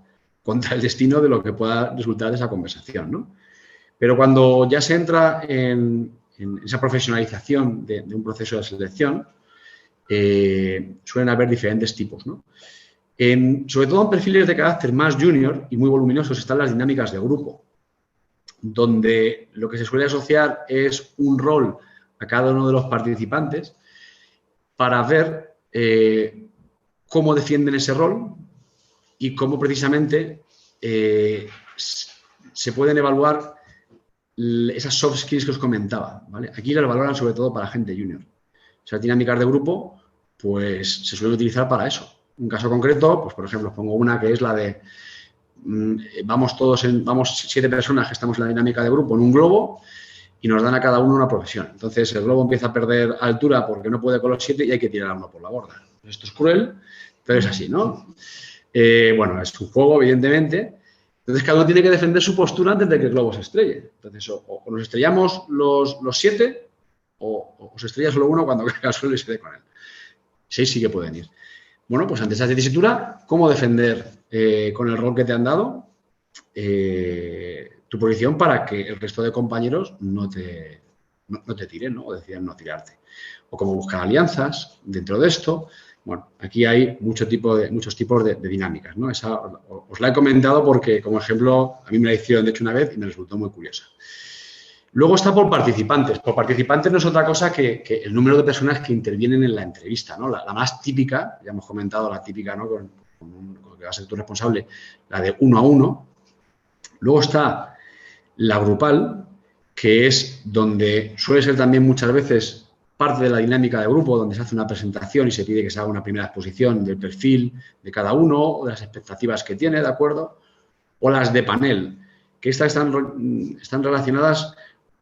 Speaker 2: el destino de lo que pueda resultar de esa conversación, ¿no? Pero cuando ya se entra en esa profesionalización de un proceso de selección, suelen haber diferentes tipos, ¿no? Sobre todo en perfiles de carácter más junior y muy voluminosos están las dinámicas de grupo, donde lo que se suele asociar es un rol a cada uno de los participantes para ver cómo defienden ese rol y cómo precisamente se pueden evaluar esas soft skills que os comentaba, ¿vale? Aquí las valoran sobre todo para gente junior. Esas dinámicas de grupo pues se suelen utilizar para eso. Un caso concreto, pues por ejemplo, os pongo una que es la de vamos 7 personas que estamos en la dinámica de grupo en un globo y nos dan a cada uno una profesión. Entonces el globo empieza a perder altura porque no puede con los 7 y hay que tirar a uno por la borda. Esto es cruel, pero es así, ¿no? Bueno, es un juego, evidentemente. Entonces cada uno tiene que defender su postura antes de que el globo se estrelle. Entonces o nos estrellamos los 7 o se estrella solo uno cuando caiga al suelo y se dé con él. 6 sí que pueden ir. Bueno, pues ante esa tesitura, ¿cómo defender con el rol que te han dado tu posición para que el resto de compañeros no te tiren, ¿no? O decidan no tirarte? O cómo buscar alianzas dentro de esto. Bueno, aquí hay muchos tipos de dinámicas, ¿no? Esa os la he comentado porque, como ejemplo, a mí me la hicieron de hecho una vez y me resultó muy curiosa. Luego está por participantes. Por participantes no es otra cosa que el número de personas que intervienen en la entrevista, ¿no? La más típica, ya hemos comentado la típica, ¿no? Con lo que va a ser tu responsable, la de 1 a 1. Luego está la grupal, que es donde suele ser también muchas veces parte de la dinámica de grupo, donde se hace una presentación y se pide que se haga una primera exposición del perfil de cada uno o de las expectativas que tiene, ¿de acuerdo? O las de panel, que estas están relacionadas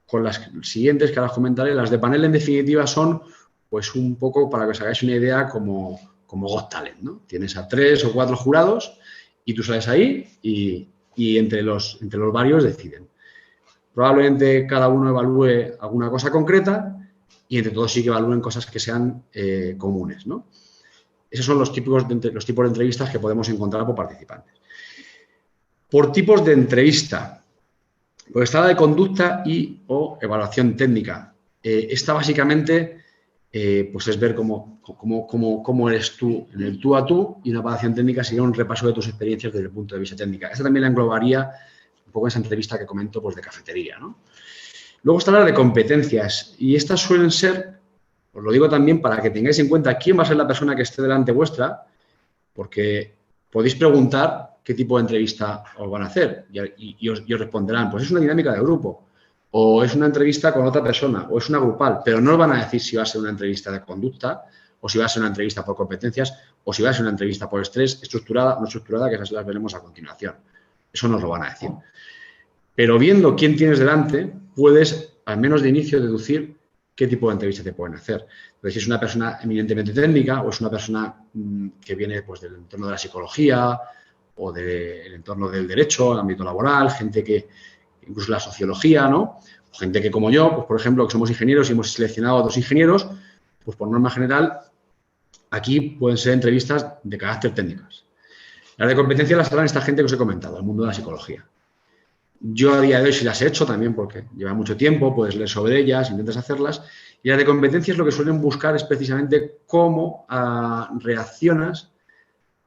Speaker 2: con las siguientes que ahora os comentaré. Las de panel, en definitiva, son, pues, un poco, para que os hagáis una idea, como Got Talent, ¿no? Tienes a 3 o 4 jurados y tú sales ahí y entre los varios deciden. Probablemente cada uno evalúe alguna cosa concreta y entre todos sí que evalúen cosas que sean comunes, ¿no? Esos son los tipos de entrevistas que podemos encontrar por participantes. Por tipos de entrevista. Pues está la de conducta o evaluación técnica. Esta básicamente pues es ver cómo eres tú en el tú a tú, y una evaluación técnica sería un repaso de tus experiencias desde el punto de vista técnico. Esta también la englobaría un poco esa entrevista que comento pues, de cafetería, ¿no? Luego está la de competencias y estas suelen ser, os lo digo también para que tengáis en cuenta quién va a ser la persona que esté delante vuestra, porque podéis preguntar qué tipo de entrevista os van a hacer y os responderán, pues es una dinámica de grupo, o es una entrevista con otra persona, o es una grupal, pero no os van a decir si va a ser una entrevista de conducta, o si va a ser una entrevista por competencias, o si va a ser una entrevista por estrés, estructurada, no estructurada, que esas las veremos a continuación. Eso nos lo van a decir. Pero viendo quién tienes delante, puedes, al menos de inicio, deducir qué tipo de entrevista te pueden hacer. Entonces, si es una persona eminentemente técnica o es una persona que viene pues, del entorno de la psicología o del entorno del derecho, el ámbito laboral, gente que, incluso la sociología, ¿no? O gente que como yo, pues por ejemplo, que somos ingenieros y hemos seleccionado a 2 ingenieros, pues por norma general, aquí pueden ser entrevistas de carácter técnicas. Las de competencia las harán esta gente que os he comentado, el mundo de la psicología. Yo a día de hoy sí las he hecho también porque lleva mucho tiempo, puedes leer sobre ellas, intentas hacerlas. Y las de competencias lo que suelen buscar es precisamente cómo reaccionas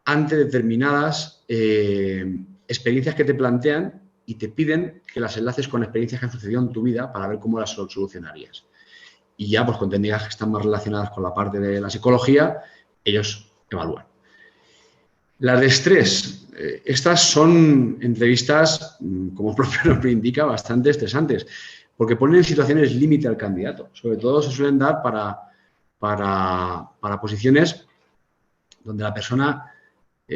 Speaker 2: ante determinadas experiencias que te plantean y te piden que las enlaces con experiencias que han sucedido en tu vida para ver cómo las solucionarías. Y ya, pues con técnicas que están más relacionadas con la parte de la psicología, ellos evalúan. Las de estrés, estas son entrevistas, como el propio nombre indica, bastante estresantes, porque ponen en situaciones límite al candidato. Sobre todo se suelen dar para posiciones donde la persona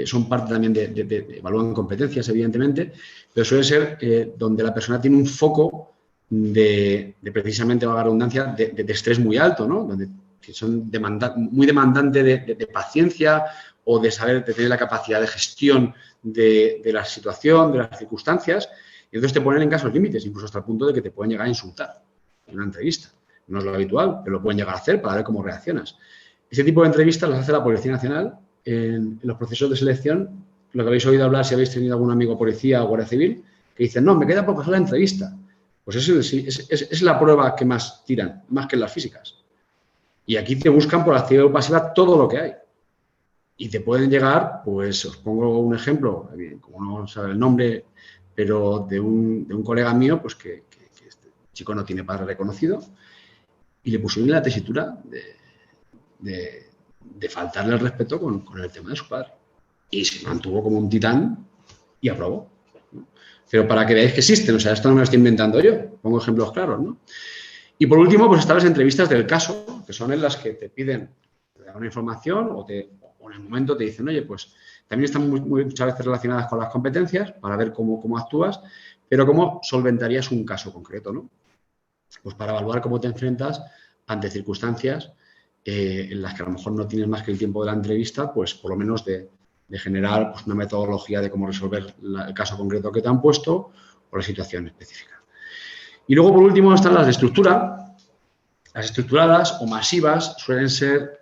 Speaker 2: son parte también evalúan competencias, evidentemente, pero suele ser donde la persona tiene un foco de precisamente, valga la redundancia, de estrés muy alto, ¿no? Donde son muy demandante de paciencia o de saber, de tener la capacidad de gestión de la situación, de las circunstancias, y entonces te ponen en casos límites, incluso hasta el punto de que te pueden llegar a insultar en una entrevista. No es lo habitual, pero lo pueden llegar a hacer para ver cómo reaccionas. Ese tipo de entrevistas las hace la Policía Nacional en los procesos de selección. Lo que habéis oído hablar, si habéis tenido algún amigo policía o guardia civil, que dicen, no, me queda por pasar la entrevista. Pues es la prueba que más tiran, más que en las físicas. Y aquí te buscan por activa o pasiva todo lo que hay. Y te pueden llegar, pues os pongo un ejemplo, como no sabe el nombre, pero de un colega mío, pues que este chico no tiene padre reconocido, y le pusieron la tesitura de faltarle el respeto con el tema de su padre. Y se mantuvo como un titán y aprobó. Pero para que veáis que existen, o sea, esto no me lo estoy inventando yo, pongo ejemplos claros, ¿no? Y por último, pues están las entrevistas del caso, que son en las que te piden una información o en el momento te dicen, oye, pues también están muchas veces relacionadas con las competencias para ver cómo actúas, pero cómo solventarías un caso concreto, ¿no? Pues para evaluar cómo te enfrentas ante circunstancias en las que a lo mejor no tienes más que el tiempo de la entrevista, pues por lo menos de generar pues, una metodología de cómo resolver el caso concreto que te han puesto o la situación específica. Y luego, por último, están las de estructura. Las estructuradas o masivas suelen ser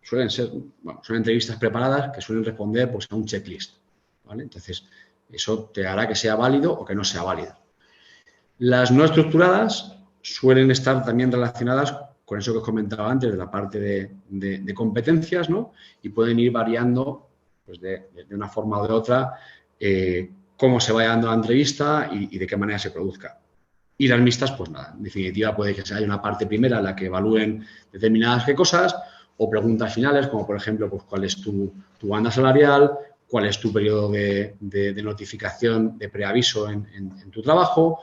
Speaker 2: son entrevistas preparadas que suelen responder pues, a un checklist, ¿vale? Entonces, eso te hará que sea válido o que no sea válido. Las no estructuradas suelen estar también relacionadas con eso que os comentaba antes, de la parte de competencias, ¿no? Y pueden ir variando pues, de una forma o de otra cómo se vaya dando la entrevista y de qué manera se produzca. Y las mixtas, pues nada, en definitiva puede que haya una parte primera en la que evalúen determinadas cosas o preguntas finales, como por ejemplo, pues cuál es tu banda salarial, cuál es tu periodo de notificación, de preaviso en tu trabajo.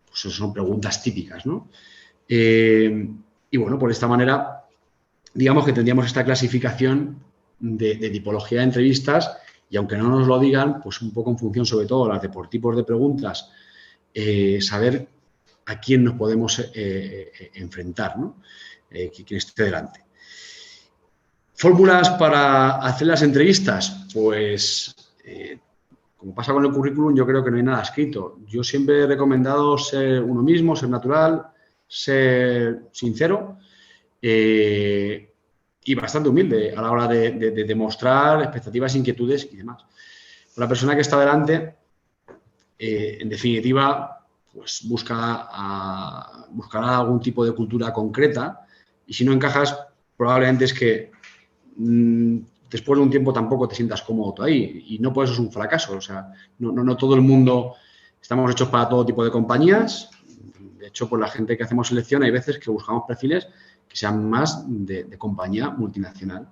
Speaker 2: Pues eso son preguntas típicas, ¿no? Y bueno, por esta manera, digamos que tendríamos esta clasificación de tipología de entrevistas y aunque no nos lo digan, pues un poco en función sobre todo las de por tipos de preguntas, saber a quién nos podemos enfrentar, ¿no? Quién esté delante. Fórmulas para hacer las entrevistas, pues como pasa con el currículum, yo creo que no hay nada escrito. Yo siempre he recomendado ser uno mismo, ser natural, ser sincero y bastante humilde a la hora de demostrar expectativas, inquietudes y demás. La persona que está delante, en definitiva, pues buscará algún tipo de cultura concreta y si no encajas, probablemente es que después de un tiempo tampoco te sientas cómodo tú ahí y no por eso es un fracaso. O sea, no todo el mundo estamos hechos para todo tipo de compañías. De hecho, pues la gente que hacemos selección hay veces que buscamos perfiles que sean más de compañía multinacional.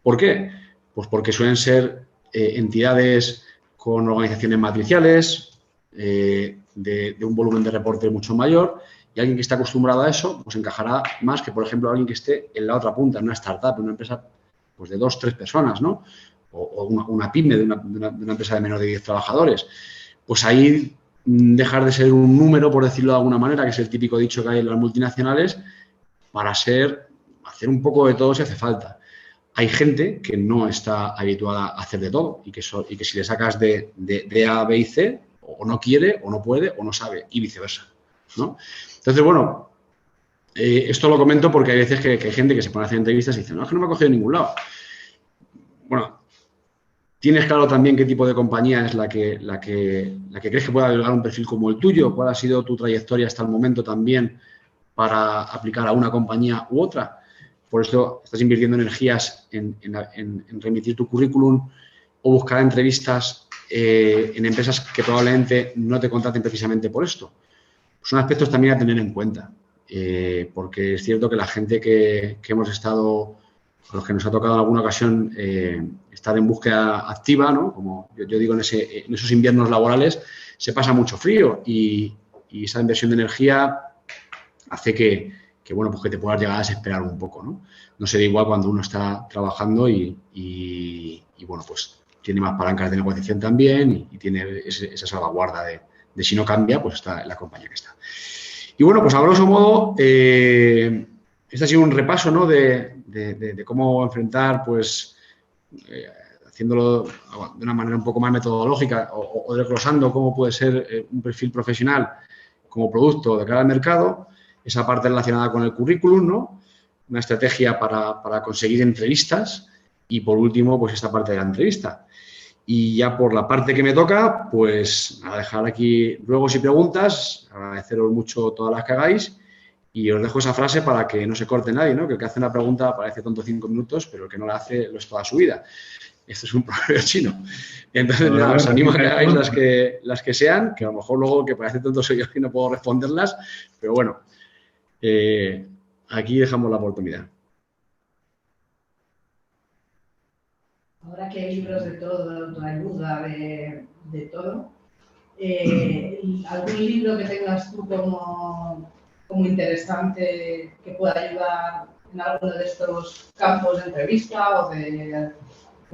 Speaker 2: ¿Por qué? Pues porque suelen ser entidades con organizaciones matriciales, de un volumen de reporte mucho mayor, y alguien que esté acostumbrado a eso, pues encajará más que, por ejemplo, alguien que esté en la otra punta, en una startup, en una empresa pues de 2 o 3 personas, ¿no? O una pyme de una empresa de menos de 10 trabajadores. Pues ahí dejar de ser un número, por decirlo de alguna manera, que es el típico dicho que hay en las multinacionales, para hacer un poco de todo si hace falta. Hay gente que no está habituada a hacer de todo y que si le sacas de A, B y C, o no quiere, o no puede, o no sabe, y viceversa, ¿no? Entonces, bueno, esto lo comento porque hay veces que hay gente que se pone a hacer entrevistas y dice, no, es que no me ha cogido en ningún lado. Bueno, ¿tienes claro también qué tipo de compañía es la que crees que pueda albergar un perfil como el tuyo? ¿Cuál ha sido tu trayectoria hasta el momento también para aplicar a una compañía u otra? Por eso estás invirtiendo energías en remitir tu currículum o buscar entrevistas en empresas que probablemente no te contraten precisamente por esto. Son aspectos también a tener en cuenta, porque es cierto que la gente que hemos estado, a los que nos ha tocado en alguna ocasión estar en búsqueda activa, ¿no? Como yo digo, en esos inviernos laborales se pasa mucho frío y esa inversión de energía hace que bueno, pues que te puedas llegar a desesperar un poco, ¿no? No sería igual cuando uno está trabajando y bueno, pues tiene más palancas de negociación también y tiene esa salvaguarda de si no cambia, pues está en la compañía que está. Y bueno, pues a grosso modo, este ha sido un repaso, ¿no? de cómo enfrentar, pues, haciéndolo de una manera un poco más metodológica o desglosando cómo puede ser un perfil profesional como producto de cara al mercado, esa parte relacionada con el currículum, ¿no? Una estrategia para conseguir entrevistas y, por último, pues esta parte de la entrevista. Y ya por la parte que me toca, pues a dejar aquí ruegos y preguntas, agradeceros mucho todas las que hagáis y os dejo esa frase para que no se corte nadie, ¿no? Que el que hace una pregunta parece tonto 5 minutos, pero el que no la hace lo es toda su vida. Esto es un proverbio chino. Entonces, nada, os animo a que hagáis las que sean, que a lo mejor luego que parece tonto soy yo y no puedo responderlas, pero bueno, aquí dejamos la oportunidad.
Speaker 3: Ahora que hay libros de todo, de autoayuda, de todo, ¿algún libro que tengas tú como interesante que pueda ayudar en alguno de estos campos de entrevista o de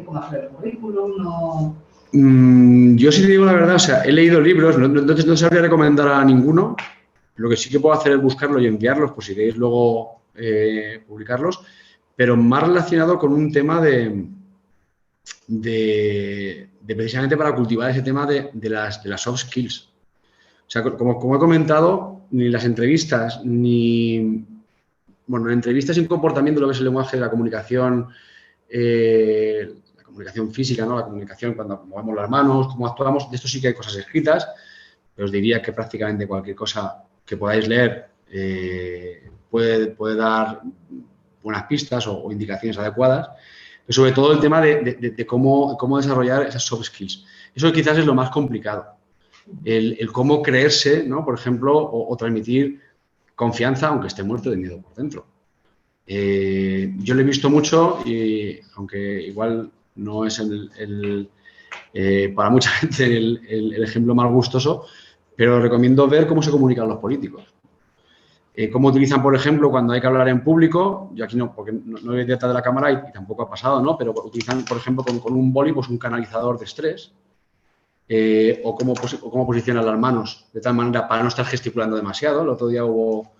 Speaker 3: cómo hacer el currículum? O...
Speaker 2: Yo sí te digo la verdad, o sea, he leído libros, entonces no sabría recomendar a ninguno. Lo que sí que puedo hacer es buscarlos y enviarlos, por si queréis luego publicarlos, pero más relacionado con un tema de precisamente para cultivar ese tema de las soft skills. O sea, como he comentado, ni las entrevistas, ni... Bueno, en entrevistas y en comportamiento, lo que es el lenguaje de la comunicación física, ¿no? La comunicación cuando movemos las manos, cómo actuamos, de esto sí que hay cosas escritas, pero os diría que prácticamente cualquier cosa que podáis leer puede dar buenas pistas o indicaciones adecuadas. Pero sobre todo el tema de cómo desarrollar esas soft skills. Eso quizás es lo más complicado. El cómo creerse, ¿no? Por ejemplo, o transmitir confianza aunque esté muerto de miedo por dentro. Yo lo he visto mucho y aunque igual no es para mucha gente el ejemplo más gustoso, pero recomiendo ver cómo se comunican los políticos. Cómo utilizan, por ejemplo, cuando hay que hablar en público, yo aquí no, porque no voy detrás de la cámara y tampoco ha pasado, ¿no? Pero utilizan, por ejemplo, con un boli, pues un canalizador de estrés, o cómo posicionan las manos, de tal manera para no estar gesticulando demasiado. El otro día hubo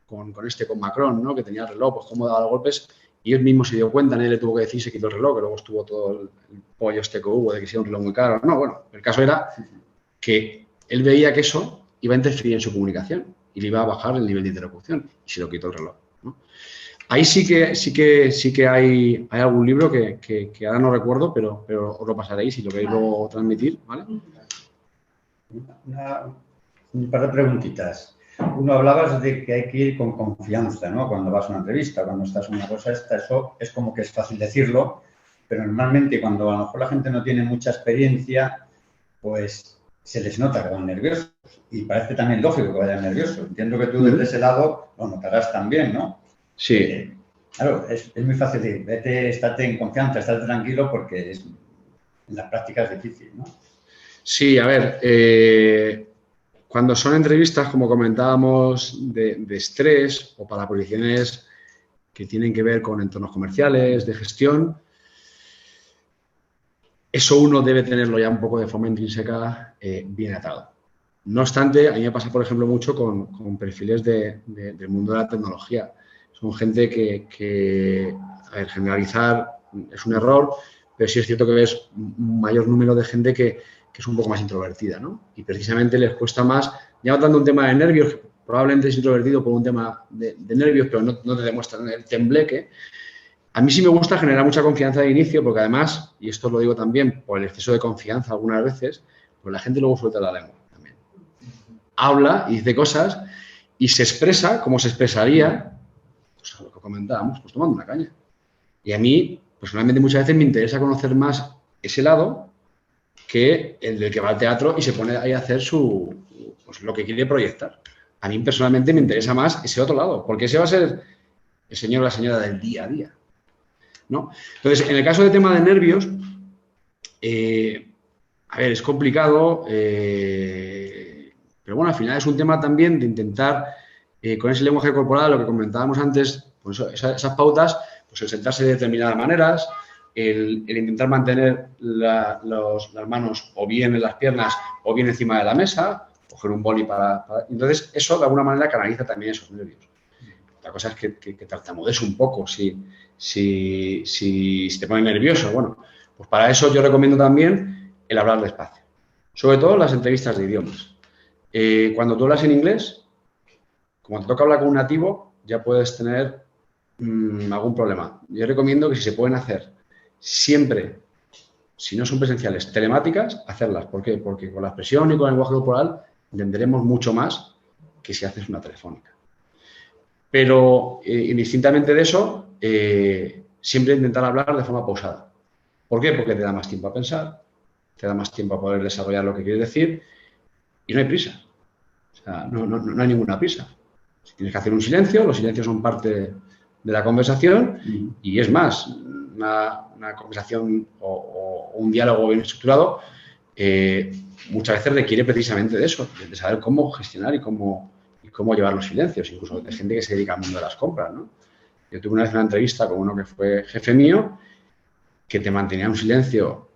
Speaker 2: con Macron, ¿no? Que tenía el reloj, pues cómo daba los golpes, y él mismo se dio cuenta, nadie le tuvo que decir, se quitó el reloj, que luego estuvo todo el pollo que hubo de que sea un reloj muy caro. No, bueno, el caso era que él veía que eso iba a interferir en su comunicación y le iba a bajar el nivel de interlocución y se lo quitó el reloj, ¿no? Ahí sí que hay algún libro que ahora no recuerdo, pero os lo pasaréis si lo queréis luego transmitir, ¿vale?
Speaker 4: Un par de preguntitas. Uno, hablabas de que hay que ir con confianza, ¿no? Cuando vas a una entrevista, cuando estás en una cosa esta, eso es como que es fácil decirlo, pero normalmente cuando a lo mejor la gente no tiene mucha experiencia, pues se les nota que van nerviosos y parece también lógico que vayan nerviosos. Entiendo que tú desde ese lado lo notarás también, ¿no?
Speaker 2: Sí.
Speaker 4: Claro, es muy fácil decir, vete, estate en confianza, estate tranquilo porque en las prácticas es difícil, ¿no?
Speaker 2: Sí, a ver, cuando son entrevistas, como comentábamos, de estrés o para posiciones que tienen que ver con entornos comerciales, de gestión, eso uno debe tenerlo ya un poco de forma intrínseca bien atado. No obstante, a mí me pasa, por ejemplo, mucho con perfiles del mundo de la tecnología. Son gente que, a ver, generalizar es un error, pero sí es cierto que ves un mayor número de gente que es un poco más introvertida, ¿no? Y precisamente les cuesta más, ya no tanto un tema de nervios, que probablemente es introvertido por un tema de nervios, pero no te demuestran el tembleque. A mí sí me gusta generar mucha confianza de inicio, porque además, y esto lo digo también por el exceso de confianza algunas veces, pues la gente luego suelta la lengua también. Habla y dice cosas y se expresa como se expresaría, pues a lo que comentábamos, pues tomando una caña. Y a mí, personalmente, muchas veces me interesa conocer más ese lado que el del que va al teatro y se pone ahí a hacer pues, lo que quiere proyectar. A mí personalmente me interesa más ese otro lado, porque ese va a ser el señor o la señora del día a día, ¿no? Entonces, en el caso del tema de nervios, a ver, es complicado, pero bueno, al final es un tema también de intentar, con ese lenguaje corporal, lo que comentábamos antes, pues esas pautas, pues el sentarse de determinadas maneras, el intentar mantener las manos o bien en las piernas o bien encima de la mesa, coger un boli para... Entonces, eso de alguna manera canaliza también esos nervios. La cosa es que tartamudees un poco si te pone nervioso. Bueno, pues para eso yo recomiendo también el hablar despacio. Sobre todo en las entrevistas de idiomas. Cuando tú hablas en inglés, como te toca hablar con un nativo, ya puedes tener algún problema. Yo recomiendo que si se pueden hacer siempre, si no son presenciales, telemáticas, hacerlas. ¿Por qué? Porque con la expresión y con el lenguaje corporal entenderemos mucho más que si haces una telefónica. Pero, indistintamente de eso, siempre intentar hablar de forma pausada. ¿Por qué? Porque te da más tiempo a pensar, te da más tiempo a poder desarrollar lo que quieres decir y no hay prisa. O sea, no hay ninguna prisa. Si tienes que hacer un silencio, los silencios son parte de la conversación y es más, una conversación o un diálogo bien estructurado muchas veces requiere precisamente de eso, de saber cómo gestionar y cómo llevar los silencios, incluso de gente que se dedica al mundo de las compras, ¿no? Yo tuve una vez una entrevista con uno que fue jefe mío, que te mantenía un silencio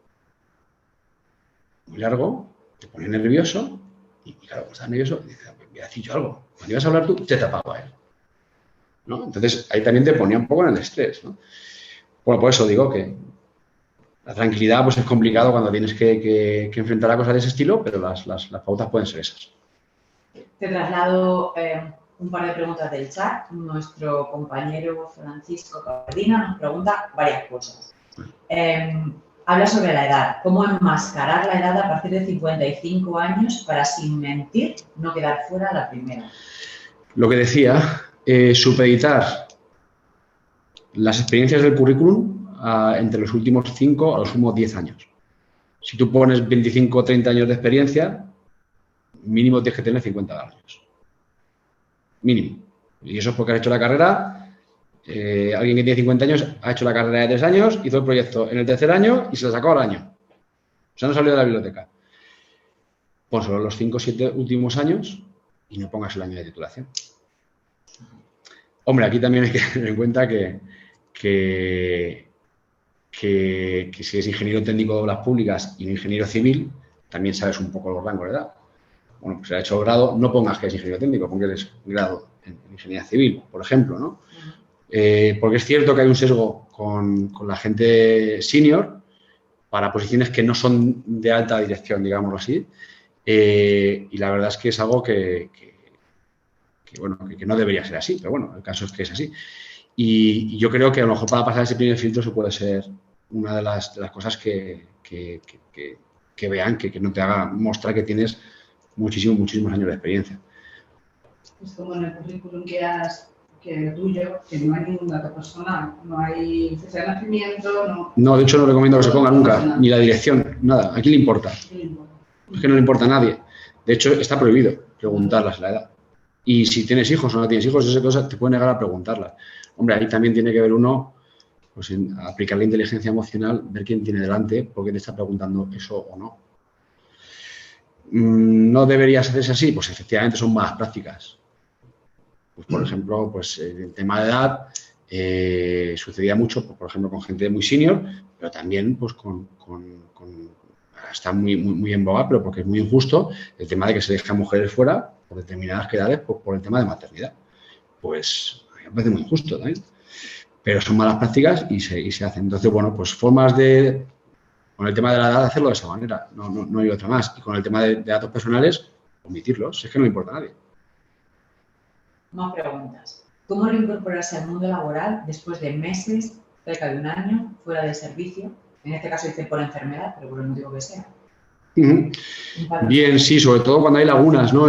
Speaker 2: muy largo, te ponía nervioso, y claro, cuando estás nervioso, dices, voy a decir yo algo. Cuando ibas a hablar tú, te tapaba él, ¿no? Entonces, ahí también te ponía un poco en el estrés, ¿no? Bueno, por eso digo que la tranquilidad pues es complicado cuando tienes que enfrentar a cosas de ese estilo, pero las pautas pueden ser esas.
Speaker 5: Te traslado un par de preguntas del chat. Nuestro compañero Francisco Cardina nos pregunta varias cosas. Habla sobre la edad. ¿Cómo enmascarar la edad a partir de 55 años para, sin mentir, no quedar fuera a la primera?
Speaker 2: Lo que decía, supeditar las experiencias del currículum entre los últimos 5 a los últimos 10 años. Si tú pones 25 o 30 años de experiencia, mínimo tienes que tener 50 años. Mínimo. Y eso es porque has hecho la carrera. Alguien que tiene 50 años ha hecho la carrera de 3 años, hizo el proyecto en el tercer año y se la sacó al año. O sea, no salió de la biblioteca. Pon solo los 5 o 7 últimos años y no pongas el año de titulación. Hombre, aquí también hay que tener en cuenta que si es ingeniero técnico de obras públicas y no ingeniero civil, también sabes un poco los rangos de edad. Bueno, pues si has hecho grado, no pongas que eres ingeniero técnico, pongas que eres grado en ingeniería civil, por ejemplo, ¿no? Porque es cierto que hay un sesgo con la gente senior para posiciones que no son de alta dirección, digámoslo así, y la verdad es que es algo que no debería ser así, pero bueno, el caso es que es así. Y yo creo que a lo mejor para pasar ese primer filtro eso puede ser una de las cosas que vean, que no te haga mostrar que tienes muchísimos años de experiencia.
Speaker 3: Es como en el currículum que tuyo, que no hay ningún dato personal, no hay fecha de nacimiento, no...
Speaker 2: No, de hecho no recomiendo que se ponga nunca, ni la dirección, nada, aquí le importa. Es que no le importa a nadie. De hecho, está prohibido preguntarlas la edad. Y si tienes hijos o no tienes hijos, esa cosa te puede negar a preguntarlas. Hombre, ahí también tiene que ver uno, pues en aplicar la inteligencia emocional, ver quién tiene delante, por qué te está preguntando eso o no. ¿No deberías hacerse así? Pues efectivamente son malas prácticas. Pues, por ejemplo, pues el tema de edad sucedía mucho, pues, por ejemplo, con gente muy senior, pero también pues está muy en boga, pero porque es muy injusto el tema de que se dejan mujeres fuera por determinadas edades por el tema de maternidad. Pues a mí me parece muy injusto también. Pero son malas prácticas y se hacen. Entonces, bueno, pues formas de, con el tema de la edad, hacerlo de esa manera. No hay otra más. Y con el tema de datos personales, omitirlos. Es que no le importa a nadie.
Speaker 5: Más preguntas. ¿Cómo reincorporarse al mundo laboral después de meses, cerca de un año, fuera de servicio? En este caso dice por enfermedad, pero por el motivo que sea.
Speaker 2: Bien, sí, sobre todo cuando hay lagunas, ¿no?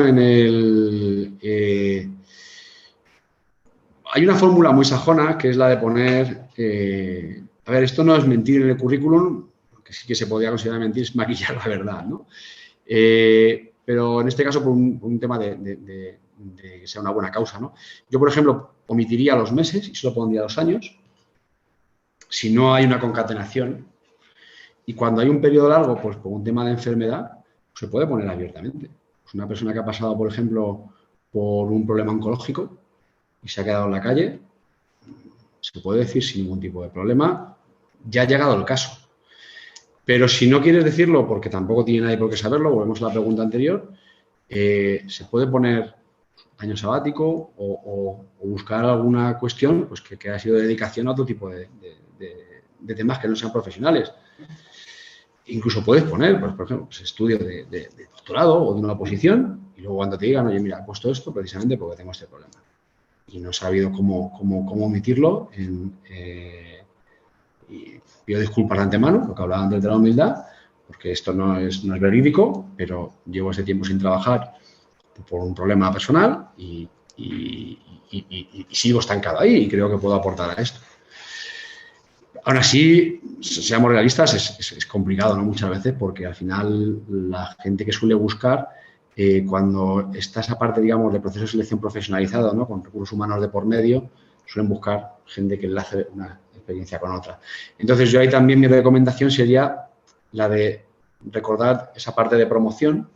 Speaker 2: Hay una fórmula muy sajona que es la de poner... a ver, esto no es mentir en el currículum, que sí que se podría considerar mentir, es maquillar la verdad, ¿no? Pero en este caso por un tema de que sea una buena causa, ¿no? Yo, por ejemplo, omitiría los meses y solo pondría los años. Si no hay una concatenación y cuando hay un periodo largo, pues por un tema de enfermedad, se puede poner abiertamente. Pues una persona que ha pasado, por ejemplo, por un problema oncológico y se ha quedado en la calle, se puede decir sin ningún tipo de problema, ya ha llegado el caso. Pero si no quieres decirlo, porque tampoco tiene nadie por qué saberlo, volvemos a la pregunta anterior, se puede poner año sabático o buscar alguna cuestión pues que haya sido de dedicación a otro tipo de temas que no sean profesionales. Incluso puedes poner, pues, por ejemplo, pues, estudio de doctorado o de una oposición y luego cuando te digan, oye, mira, he puesto esto precisamente porque tengo este problema. Y no he sabido cómo omitirlo. Y pido disculpas de antemano, porque hablaba antes de la humildad, porque esto no es verídico, pero llevo ese tiempo sin trabajar por un problema personal y sigo estancado ahí y creo que puedo aportar a esto. Aún así, seamos realistas, es complicado, ¿no? Muchas veces, porque al final la gente que suele buscar, cuando está esa parte, digamos, de proceso de selección profesionalizado, ¿no? Con recursos humanos de por medio, suelen buscar gente que enlace una experiencia con otra. Entonces, yo ahí también mi recomendación sería la de recordar esa parte de promoción,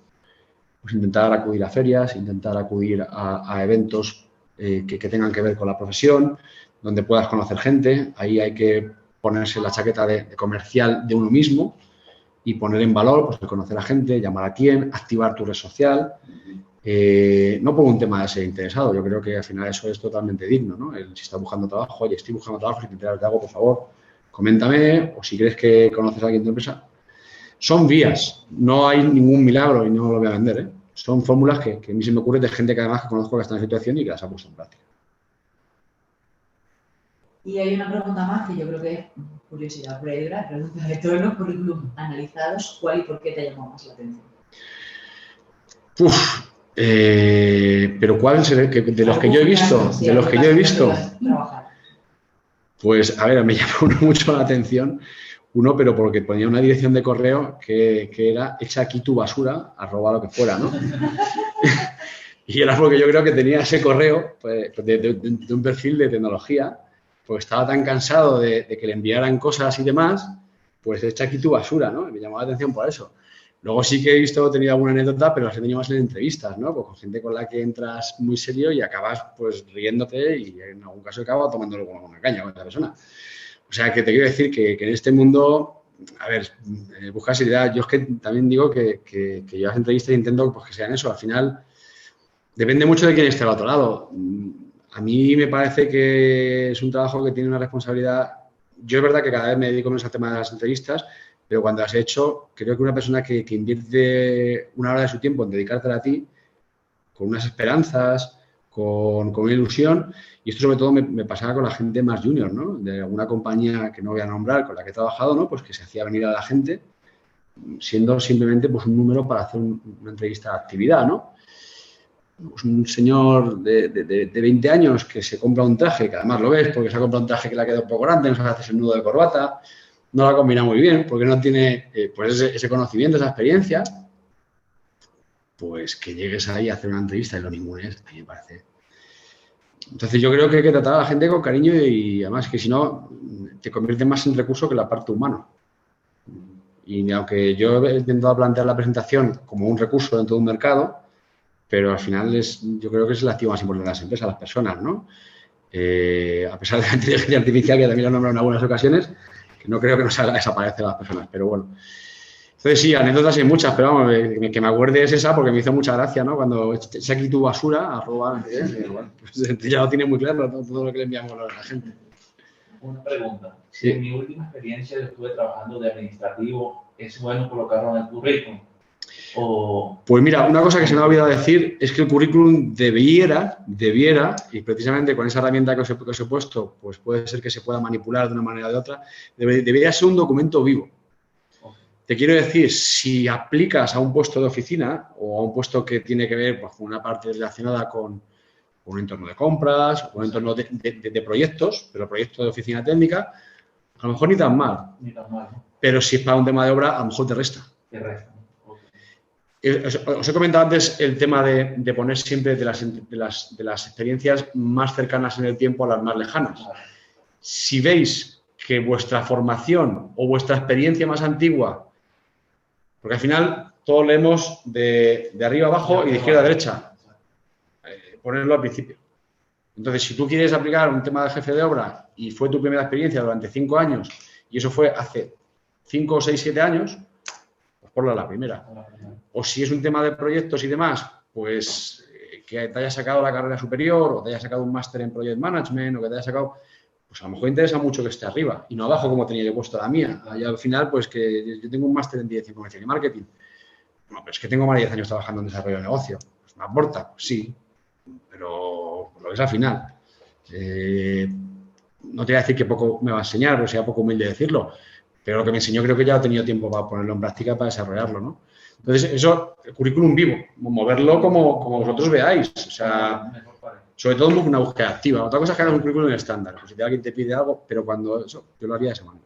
Speaker 2: pues intentar acudir a ferias, intentar acudir a eventos que tengan que ver con la profesión, donde puedas conocer gente. Ahí hay que ponerse la chaqueta de comercial de uno mismo y poner en valor, pues, el conocer a gente, llamar a quién, activar tu red social. No por un tema de ser interesado, yo creo que al final eso es totalmente digno, ¿no? Si estás buscando trabajo, oye, estoy buscando trabajo, si te enteras de algo, por favor, coméntame, o si crees que conoces a alguien de tu empresa. Son vías, no hay ningún milagro y no lo voy a vender, ¿eh? Son fórmulas que a mí se me ocurren de gente que además que conozco que está en situación y que las ha puesto en práctica.
Speaker 5: Y hay una pregunta más que yo creo que es curiosidad pura y dura. Pregunta de todos los currículum analizados, ¿cuál y por qué te llamó más la atención?
Speaker 2: Pero ¿cuál es el de los que yo he visto? De los que yo he visto. Pues, a ver, me llamó mucho la atención uno, pero porque ponía una dirección de correo que era echa aquí tu basura, @ lo que fuera, ¿no? Y era porque yo creo que tenía ese correo pues, de un perfil de tecnología, pues estaba tan cansado de que le enviaran cosas y demás, pues echa aquí tu basura, ¿no? Me llamó la atención por eso. Luego sí que he tenido alguna anécdota, pero las he tenido más en entrevistas, ¿no? Pues con gente con la que entras muy serio y acabas pues riéndote y en algún caso acabas tomándolo con una caña con esa persona. O sea, que te quiero decir que en este mundo, a ver, buscar seriedad. Yo es que también digo que yo las entrevistas intento pues, que sean eso. Al final, depende mucho de quién esté al otro lado. A mí me parece que es un trabajo que tiene una responsabilidad. Yo es verdad que cada vez me dedico menos al tema de las entrevistas, pero cuando las he hecho, creo que una persona que invierte una hora de su tiempo en dedicártela a ti, con unas esperanzas, con una ilusión, y esto sobre todo me pasaba con la gente más junior, ¿no? De alguna compañía que no voy a nombrar, con la que he trabajado, ¿no? Pues que se hacía venir a la gente siendo simplemente pues un número para hacer una entrevista de actividad, ¿no? Pues un señor de 20 años que se compra un traje, que además lo ves porque se ha comprado un traje que le ha quedado un poco grande, no sabe hacerse el nudo de corbata, no la combina muy bien porque no tiene pues ese conocimiento, esa experiencia, pues que llegues ahí a hacer una entrevista y lo ningunes, a mí me parece. Entonces yo creo que hay que tratar a la gente con cariño y además que si no te convierte más en recurso que la parte humana. Y aunque yo he intentado plantear la presentación como un recurso dentro de un mercado, pero al final yo creo que es el activo más importante de las empresas, las personas, ¿no? A pesar de la inteligencia artificial, que también lo he nombrado en algunas ocasiones, que no creo que nos haga desaparecer a las personas, pero bueno. Entonces sí, anécdotas hay muchas, pero vamos, que me acuerde es esa porque me hizo mucha gracia, ¿no? Cuando echa aquí tu basura, @, bueno, pues ya lo tiene muy claro todo lo que le enviamos a la gente.
Speaker 6: Una pregunta.
Speaker 2: Sí.
Speaker 6: En mi última experiencia yo estuve trabajando de administrativo, ¿es bueno colocarlo en el currículum? O...
Speaker 2: Pues mira, una cosa que se me ha olvidado decir es que el currículum debiera, y precisamente con esa herramienta que os he puesto, pues puede ser que se pueda manipular de una manera o de otra, debería ser un documento vivo. Te quiero decir, si aplicas a un puesto de oficina o a un puesto que tiene que ver pues, con una parte relacionada con un entorno de compras, o un entorno de proyectos, pero proyectos de oficina técnica, a lo mejor ni tan mal.
Speaker 6: Ni tan mal, ¿no?
Speaker 2: Pero si es para un tema de obra, a lo mejor te resta.
Speaker 6: Te resta. Okay.
Speaker 2: Os he comentado antes el tema de poner siempre de las experiencias más cercanas en el tiempo a las más lejanas. Si veis que vuestra formación o vuestra experiencia más antigua, porque al final todos leemos de arriba abajo y de izquierda a derecha, ponerlo al principio. Entonces, si tú quieres aplicar un tema de jefe de obra y fue tu primera experiencia durante 5 años y eso fue hace 5, 6, 7 años, pues ponlo a la primera. O si es un tema de proyectos y demás, pues que te hayas sacado la carrera superior o te hayas sacado un máster en Project Management o que te hayas sacado, pues a lo mejor interesa mucho que esté arriba y no abajo como tenía yo puesto la mía. Allá al final, pues que yo tengo un máster en dirección comercial y marketing. No, pero es que tengo más de 10 años trabajando en desarrollo de negocio. Pues me aporta, pues sí, pero lo ves al final. No te voy a decir que poco me va a enseñar, pero sea poco humilde decirlo, pero lo que me enseñó creo que ya he tenido tiempo para ponerlo en práctica, para desarrollarlo, ¿no? Entonces, eso, el currículum vivo, moverlo como vosotros veáis, o sea, sobre todo una búsqueda activa. Otra cosa es que hagas un currículum estándar, pues si alguien te pide algo, pero cuando eso, yo lo haría de esa manera.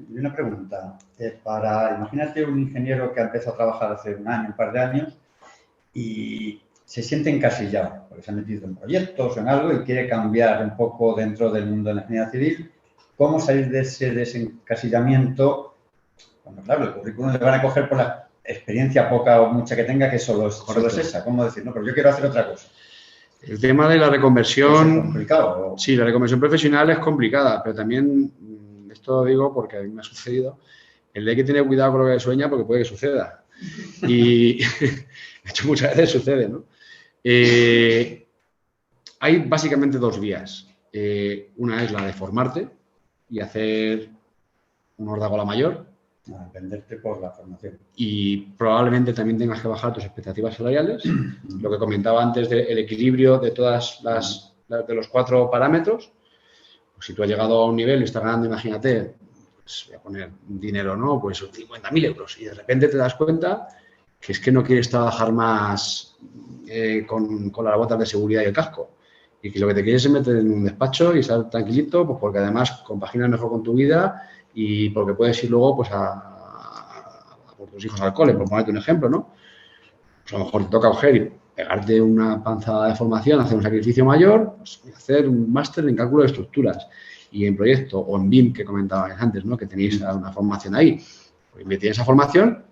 Speaker 4: Y una pregunta, imagínate un ingeniero que ha empezado a trabajar hace un par de años y se siente encasillado, porque se ha metido en proyectos o en algo y quiere cambiar un poco dentro del mundo de la ingeniería civil. ¿Cómo salir de ese desencasillamiento? Bueno, claro, el currículum le van a coger por la experiencia poca o mucha que tenga, que solo es esa. ¿Cómo decir? No, pero yo quiero hacer otra cosa.
Speaker 2: El tema de la reconversión...
Speaker 4: ¿Es complicado?
Speaker 2: Sí, la reconversión profesional es complicada, pero también, esto lo digo porque a mí me ha sucedido, el de hay que tener cuidado con lo que sueña porque puede que suceda. Y de hecho muchas veces sucede, ¿no? Hay básicamente 2 vías. Una es la de formarte y hacer un ordagola mayor.
Speaker 4: Venderte por la formación.
Speaker 2: Y probablemente también tengas que bajar tus expectativas salariales. Lo que comentaba antes del equilibrio de todas de los 4 parámetros. Pues si tú has llegado a un nivel y estás ganando, imagínate, pues voy a poner un dinero, ¿no? Pues 50.000 euros. Y de repente te das cuenta que es que no quieres trabajar más con las botas de seguridad y el casco. Y que lo que te quieres es meter en un despacho y estar tranquilito, pues porque además compaginas mejor con tu vida y porque puedes ir luego pues por tus hijos al cole, por ponerte un ejemplo, ¿no? Pues a lo mejor te toca coger y pegarte una panzada de formación, hacer un sacrificio mayor, pues hacer un máster en cálculo de estructuras y en proyecto o en BIM que comentabais antes, ¿no? Que tenéis una formación ahí. Pues invertir en esa formación,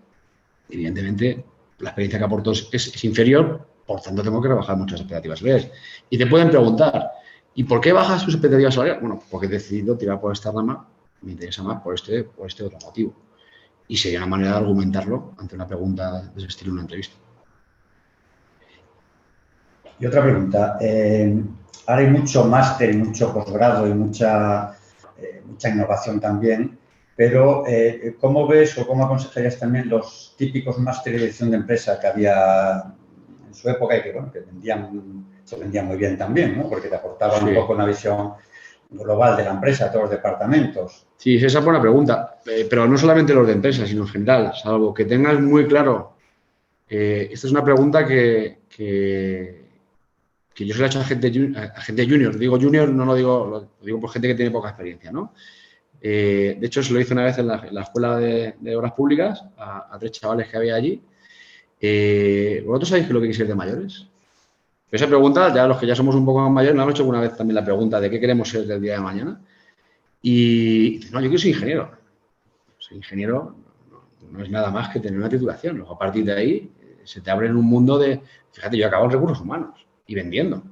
Speaker 2: evidentemente la experiencia que aporto es inferior, por tanto tengo que rebajar muchas expectativas salariales. Y te pueden preguntar, ¿y por qué bajas tus expectativas salariales? Bueno, porque he decidido tirar por esta rama, me interesa más por este otro motivo. Y sería una manera de argumentarlo ante una pregunta de ese estilo en una entrevista.
Speaker 4: Y otra pregunta, ahora hay mucho máster y mucho posgrado y mucha innovación también, pero ¿cómo ves o cómo aconsejarías también los típicos máster de dirección de empresa que había en su época y que, bueno, que se vendían muy bien también, ¿no? Porque te aportaban un poco una visión global de la empresa, de todos los departamentos?
Speaker 2: Sí, esa es buena pregunta, pero no solamente los de empresa, sino en general, salvo que tengas muy claro. Esta es una pregunta que yo se la he hecho a gente junior. Digo junior, no lo digo por gente que tiene poca experiencia, ¿no? De hecho, se lo hice una vez en la Escuela de Obras Públicas a 3 chavales que había allí ¿Vosotros sabéis qué es lo que queréis ser de mayores? Esa pregunta, ya los que ya somos un poco más mayores, nos hemos hecho alguna vez también la pregunta de qué queremos ser del día de mañana. Y dices, no, yo quiero ser ingeniero. Ser ingeniero no es nada más que tener una titulación. Luego, a partir de ahí, se te abre en un mundo de, fíjate, yo acabo en recursos humanos y vendiendo.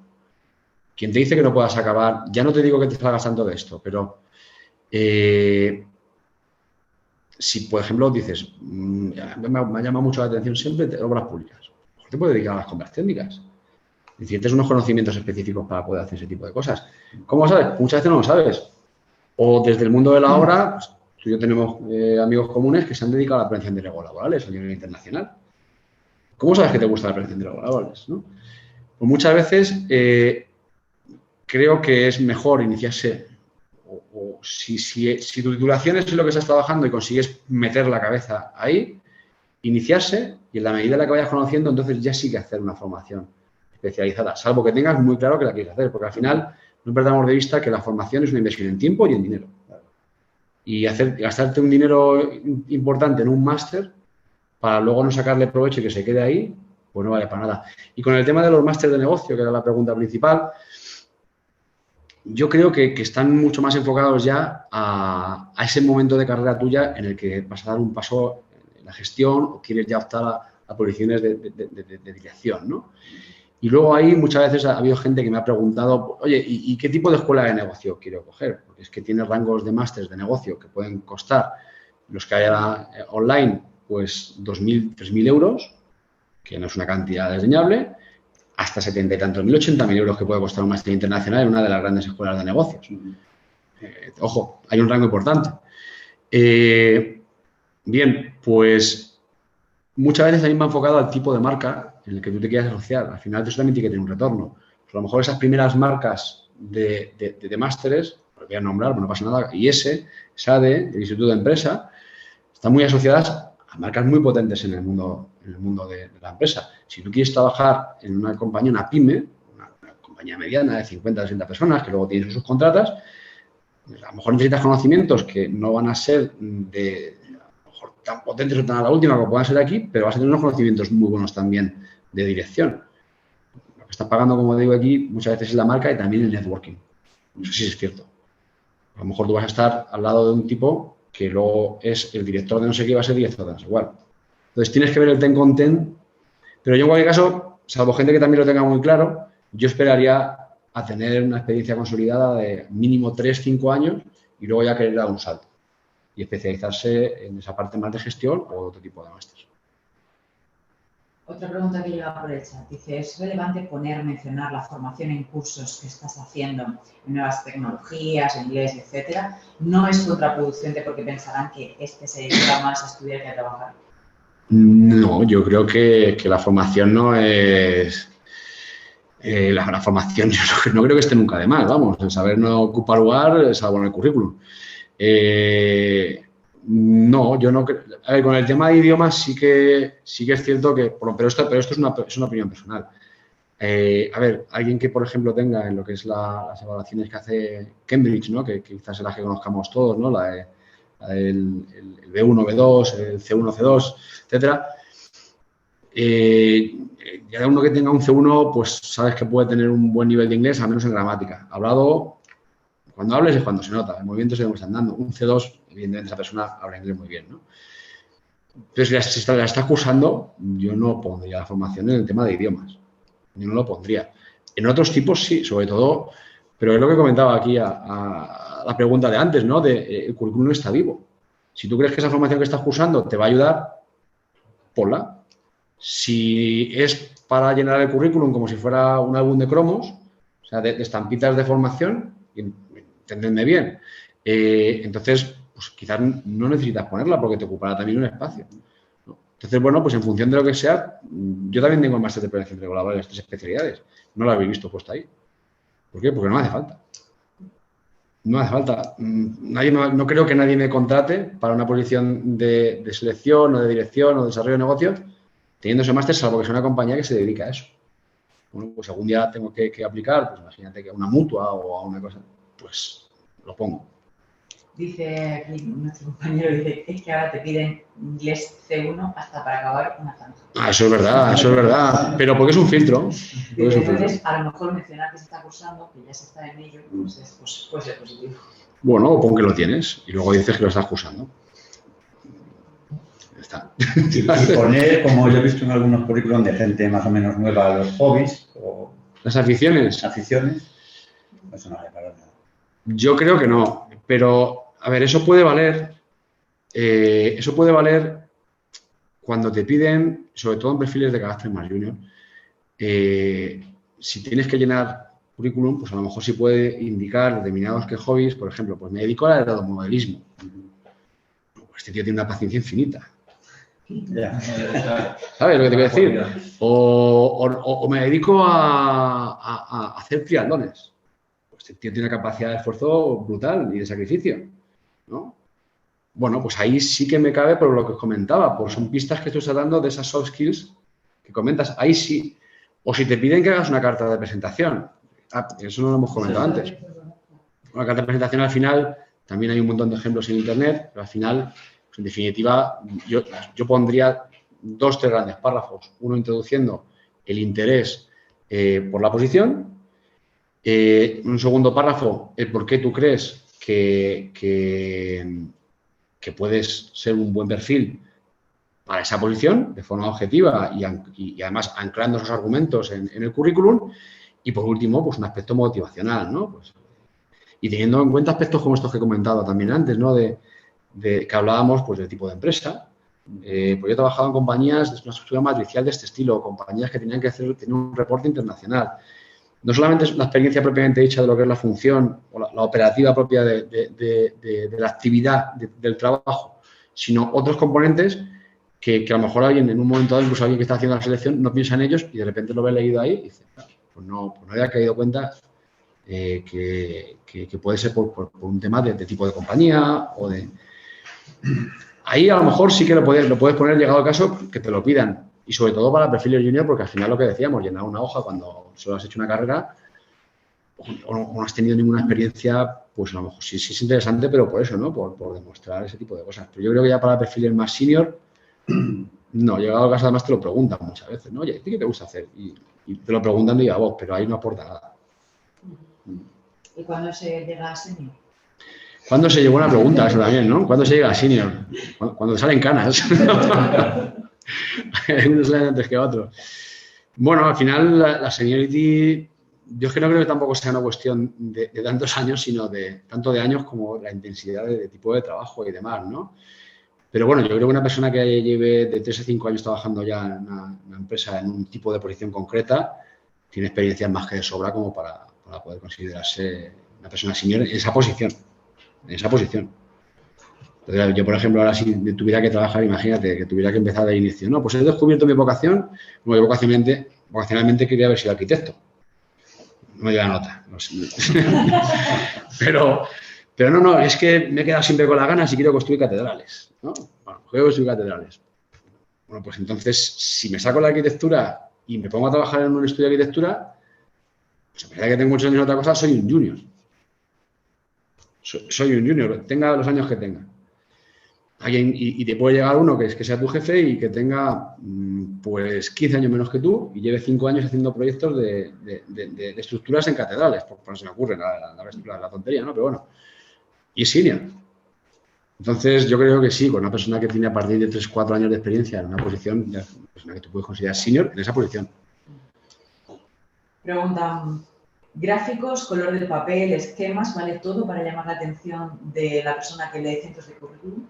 Speaker 2: ¿Quién te dice que no puedas acabar? Ya no te digo que te salgas tanto de esto, pero si, por ejemplo, dices, me ha llamado mucho la atención siempre obras públicas, te puedes dedicar a las compras técnicas. Es decir, tienes unos conocimientos específicos para poder hacer ese tipo de cosas. ¿Cómo lo sabes? Muchas veces no lo sabes. O desde el mundo de la obra, pues, tú y yo tenemos amigos comunes que se han dedicado a la prevención de riesgos laborales a nivel internacional. ¿Cómo sabes que te gusta la prevención de riesgos laborales, ¿no? Pues muchas veces creo que es mejor iniciarse, o si tu titulación es lo que estás trabajando y consigues meter la cabeza ahí, iniciarse y en la medida en la que vayas conociendo, entonces ya sí que hacer una formación especializada, salvo que tengas muy claro que la quieres hacer, porque al final no perdamos de vista que la formación es una inversión en tiempo y en dinero. Y gastarte un dinero importante en un máster para luego no sacarle provecho y que se quede ahí, pues no vale para nada. Y con el tema de los másteres de negocio, que era la pregunta principal, yo creo que están mucho más enfocados ya a ese momento de carrera tuya en el que vas a dar un paso en la gestión o quieres ya optar a posiciones de dirección, ¿no? Y luego ahí muchas veces ha habido gente que me ha preguntado, oye, ¿y qué tipo de escuela de negocio quiero coger? Porque es que tiene rangos de másteres de negocio que pueden costar, los que haya online, pues 2.000, 3.000 euros, que no es una cantidad desdeñable, hasta 70 y tantos mil, 80.000 euros que puede costar un máster internacional en una de las grandes escuelas de negocios. Ojo, hay un rango importante. Bien, pues muchas veces también va enfocado al tipo de marca en el que tú te quieras asociar. Al final, eso también tiene que tener un retorno. Pues a lo mejor esas primeras marcas de másteres, lo voy a nombrar, bueno, no pasa nada, IES, SADE, el Instituto de Empresa, están muy asociadas a marcas muy potentes en el mundo de la empresa. Si tú quieres trabajar en una compañía, una pyme, una compañía mediana de 50 a 60 personas, que luego tiene sus subcontratas, pues a lo mejor necesitas conocimientos que no van a ser tan potentes o tan a la última como puedan ser aquí, pero vas a tener unos conocimientos muy buenos también de dirección. Lo que estás pagando, como digo aquí, muchas veces es la marca y también el networking. Eso sí es cierto. A lo mejor tú vas a estar al lado de un tipo que luego es el director de no sé qué y va a ser director de no sé cuál. Entonces tienes que ver el ten con ten, pero yo en cualquier caso, salvo gente que también lo tenga muy claro, yo esperaría a tener una experiencia consolidada de mínimo 3-5 años y luego ya querer dar un salto y especializarse en esa parte más de gestión o otro tipo de máster.
Speaker 5: Otra pregunta que lleva por el chat. Dice, ¿es relevante mencionar la formación en cursos que estás haciendo en nuevas tecnologías, en inglés, etcétera? ¿No es contraproducente porque pensarán que se dedica más a estudiar que a trabajar?
Speaker 2: No, yo creo que la formación no es... la formación yo no creo que esté nunca de más, vamos. El saber no ocupa lugar, salvo en el currículum. No, yo no creo. A ver, con el tema de idiomas sí que es cierto que, pero esto es una opinión personal. A ver, alguien que, por ejemplo, tenga en lo que es las evaluaciones que hace Cambridge, ¿no? Que quizás es la que conozcamos todos, ¿no? El B1, B2, el C1, C2, etcétera. Ya uno que tenga un C1, pues sabes que puede tener un buen nivel de inglés, al menos en gramática. Hablado, cuando hables es cuando se nota, el movimiento se está dando. Un C2, evidentemente esa persona habla inglés muy bien, ¿no? Entonces, si la estás cursando, yo no pondría la formación en el tema de idiomas. Yo no lo pondría. En otros tipos sí, sobre todo, pero es lo que comentaba aquí a la pregunta de antes, ¿no? El currículum está vivo. Si tú crees que esa formación que estás cursando te va a ayudar, ponla. Si es para llenar el currículum como si fuera un álbum de cromos, o sea, de estampitas de formación, entendedme bien, entonces, pues quizás no necesitas ponerla porque te ocupará también un espacio, ¿no? Entonces, bueno, pues en función de lo que sea, yo también tengo máster de prevención de riesgos laborales, 3 especialidades. No lo habéis visto puesta ahí. ¿Por qué? Porque no me hace falta. No hace falta. No creo que nadie me contrate para una posición de selección o de dirección o de desarrollo de negocios teniendo ese máster, salvo que sea una compañía que se dedica a eso. Bueno, pues algún día tengo que aplicar, pues imagínate que a una mutua o a una cosa, pues lo pongo.
Speaker 5: Dice aquí nuestro compañero, dice, es que ahora te piden inglés C1 hasta para acabar una zanja.
Speaker 2: Ah, eso es verdad, pero porque es un filtro. Porque es un filtro.
Speaker 5: Entonces, a lo mejor mencionar que se está cursando, que ya se está en ello, pues puede ser positivo.
Speaker 2: Bueno, o pon que lo tienes y luego dices que lo estás cursando. Ya está.
Speaker 4: Y poner, como yo he visto en algunos currículums de gente más o menos nueva, los hobbies o
Speaker 2: Las aficiones.
Speaker 4: aficiones, eso no vale para nada.
Speaker 2: Yo creo que no, pero a ver, eso puede valer cuando te piden, sobre todo en perfiles de carácter más junior, si tienes que llenar currículum, pues a lo mejor sí puede indicar determinados que hobbies, por ejemplo, pues me dedico al aeromodelismo. Pues este tío tiene una paciencia infinita.
Speaker 4: Ya.
Speaker 2: ¿Sabes lo que te quiero decir? O me dedico a hacer triatlones. Pues este tío tiene una capacidad de esfuerzo brutal y de sacrificio, ¿no? Bueno, pues ahí sí que me cabe por lo que os comentaba, pues son pistas que estoy dando de esas soft skills que comentas, ahí sí. O si te piden que hagas una carta de presentación. Eso no lo hemos comentado antes. Una carta de presentación al final, también hay un montón de ejemplos en internet, pero al final, pues en definitiva, yo pondría 2 o 3 grandes párrafos. Uno introduciendo el interés por la posición. Un segundo párrafo, el por qué tú crees que puedes ser un buen perfil para esa posición de forma objetiva y además anclando esos argumentos en el currículum. Y por último, pues un aspecto motivacional, ¿no? Pues, y teniendo en cuenta aspectos como estos que he comentado también antes, ¿no? De que hablábamos pues del tipo de empresa. Pues yo he trabajado en compañías de una estructura matricial de este estilo, compañías que tenían que tener un reporte internacional. No solamente es la experiencia propiamente dicha de lo que es la función o la operativa propia de la actividad del trabajo, sino otros componentes que a lo mejor alguien en un momento dado, incluso alguien que está haciendo la selección, no piensa en ellos y de repente lo ve leído ahí y dice, pues no había caído cuenta que puede ser por un tema de tipo de compañía o de... Ahí a lo mejor sí que lo puedes poner llegado el caso que te lo pidan. Y sobre todo para perfiles junior, porque al final lo que decíamos, llenar una hoja cuando solo has hecho una carrera o no has tenido ninguna experiencia, pues a lo mejor sí es interesante, pero por eso, ¿no? Por demostrar ese tipo de cosas. Pero yo creo que ya para perfiles más senior, no, llegado al caso además te lo preguntan muchas veces, ¿no? Oye, ¿qué te gusta hacer? Y te lo preguntan de a vos, pero ahí no aporta nada.
Speaker 5: ¿Y cuándo se llega a senior?
Speaker 2: ¿Cuándo se llegó una pregunta eso también, ¿no? ¿Cuándo se llega a senior? Cuando salen canas. Unos salen antes que otros. Bueno, al final la seniority, yo es que no creo que tampoco sea una cuestión de tantos años, sino de tanto de años como la intensidad de tipo de trabajo y demás, ¿no? Pero bueno, yo creo que una persona que lleve de 3 a 5 años trabajando ya en una empresa en un tipo de posición concreta, tiene experiencia más que de sobra como para poder considerarse una persona senior en esa posición. Entonces, yo, por ejemplo, ahora si tuviera que trabajar, imagínate que tuviera que empezar de inicio. No, pues he descubierto mi vocación, bueno, yo vocacionalmente quería haber sido arquitecto. No me dio la nota. No sé. Pero no, es que me he quedado siempre con las ganas y quiero construir catedrales, ¿no? Bueno, quiero construir catedrales. Bueno, pues entonces, si me saco la arquitectura y me pongo a trabajar en un estudio de arquitectura, pues a pesar de que tengo muchos años en otra cosa, soy un junior. Soy un junior, tenga los años que tenga. Y te puede llegar uno que sea tu jefe y que tenga pues 15 años menos que tú y lleve 5 años haciendo proyectos de estructuras en catedrales, porque no se me ocurre la tontería, ¿no? Pero bueno, y es senior. Entonces yo creo que sí, con una persona que tiene a partir de 3-4 años de experiencia en una posición, una persona que tú puedes considerar senior en esa posición.
Speaker 5: Preguntan, gráficos, color del papel, esquemas, ¿vale todo para llamar la atención de la persona que lee cientos de currículum?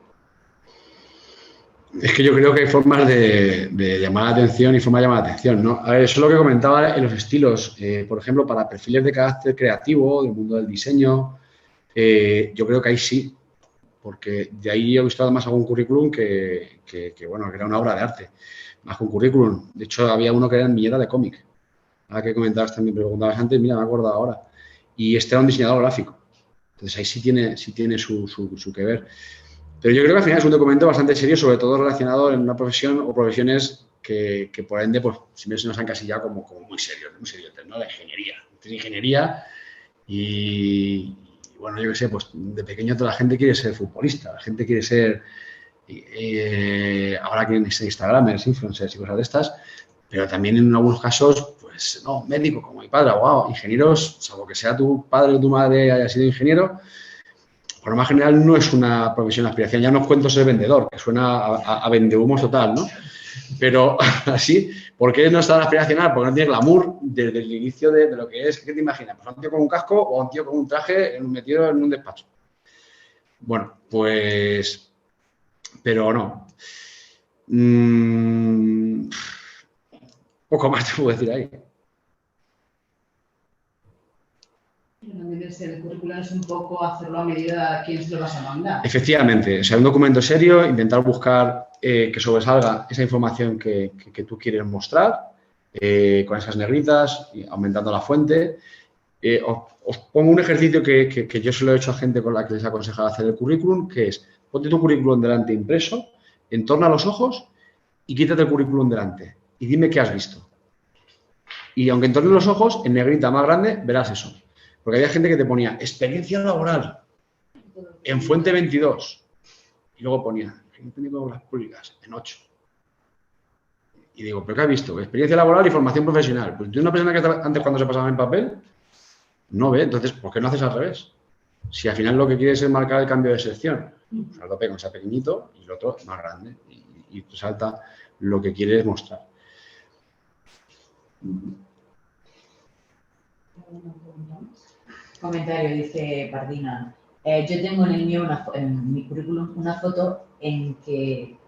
Speaker 2: Es que yo creo que hay formas de llamar la atención y formas de llamar la atención, ¿no? A ver, eso es lo que comentaba en los estilos. Por ejemplo, para perfiles de carácter creativo, del mundo del diseño, yo creo que ahí sí, porque de ahí he visto además algún currículum que era una obra de arte, más que un currículum. De hecho, había uno que era en viñeta de cómic. Ahora que comentabas también, preguntabas antes, mira, me he acordado ahora. Y este era un diseñador gráfico. Entonces ahí sí tiene su que ver. Pero yo creo que al final es un documento bastante serio, sobre todo relacionado en una profesión o profesiones que por ende, pues siempre se nos han encasillado como muy serios, ¿no? La ingeniería. Entonces, ingeniería y bueno, yo qué sé, pues de pequeño toda la gente quiere ser futbolista, la gente quiere ser, ahora quieren ser instagramers, influencers y cosas de estas, pero también en algunos casos, pues no, médico como mi padre, abogado, ingenieros, salvo que sea tu padre o tu madre haya sido ingeniero, por lo más general no es una profesión de aspiración. Ya no os cuento ser vendedor, que suena a vendehumos total, ¿no? Pero así, ¿por qué no es tan aspiracional? Porque no tiene glamour desde el inicio de lo que es. ¿Qué te imaginas? Pues un tío con un casco o un tío con un traje metido en un despacho. Bueno, pues... Pero no. Poco más te puedo decir ahí.
Speaker 3: También el currículum es un poco hacerlo a medida de quién se lo vas a mandar.
Speaker 2: Efectivamente, o sea, un documento serio, intentar buscar que sobresalga esa información que tú quieres mostrar, con esas negritas, y aumentando la fuente. Os pongo un ejercicio que yo se lo he hecho a gente con la que les he aconsejado hacer el currículum, que es, ponte tu currículum delante impreso, entorna los ojos y quítate el currículum delante y dime qué has visto. Y aunque entorne los ojos, en negrita más grande, verás eso. Porque había gente que te ponía experiencia laboral en fuente 22 y luego ponía técnico de obras públicas en 8. Y digo, ¿pero qué has visto? Experiencia laboral y formación profesional. Pues tú una persona que antes cuando se pasaba en papel no ve, entonces, ¿por qué no haces al revés? Si al final lo que quieres es marcar el cambio de sección, pues al tope con ese pequeñito y el otro más grande y salta lo que quieres mostrar.
Speaker 5: Comentario, dice Pardina. Yo tengo en el mío, en mi currículum, una foto en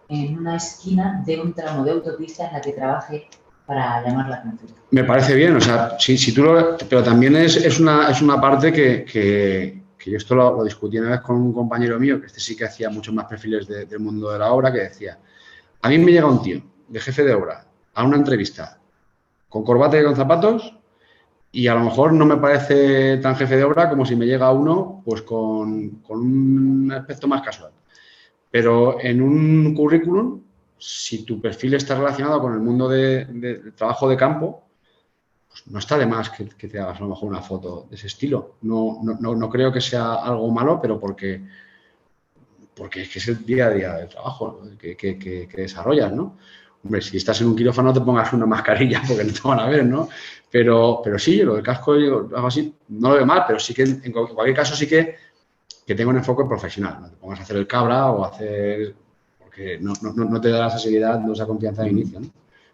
Speaker 5: una esquina de un tramo de autopista en la que trabajé para llamar la atención.
Speaker 2: Me parece bien, o sea, si tú pero también es una parte que yo esto lo discutí una vez con un compañero mío, que este sí que hacía muchos más perfiles del mundo de la obra, que decía, a mí me llega un tío de jefe de obra a una entrevista con corbata y con zapatos y a lo mejor no me parece tan jefe de obra como si me llega uno pues con un aspecto más casual. Pero en un currículum, si tu perfil está relacionado con el mundo del trabajo de campo, pues no está de más que te hagas a lo mejor una foto de ese estilo. No creo que sea algo malo, pero porque es que es el día a día del trabajo, ¿no? que desarrollas, ¿no? Hombre, si estás en un quirófano te pongas una mascarilla porque no te van a ver, ¿no? Pero sí, lo del casco, algo así, no lo veo mal, pero sí que en cualquier caso sí que tenga un enfoque profesional. No te pongas a hacer el cabra o hacer... porque no te da la facilidad, no esa confianza de inicio, ¿no?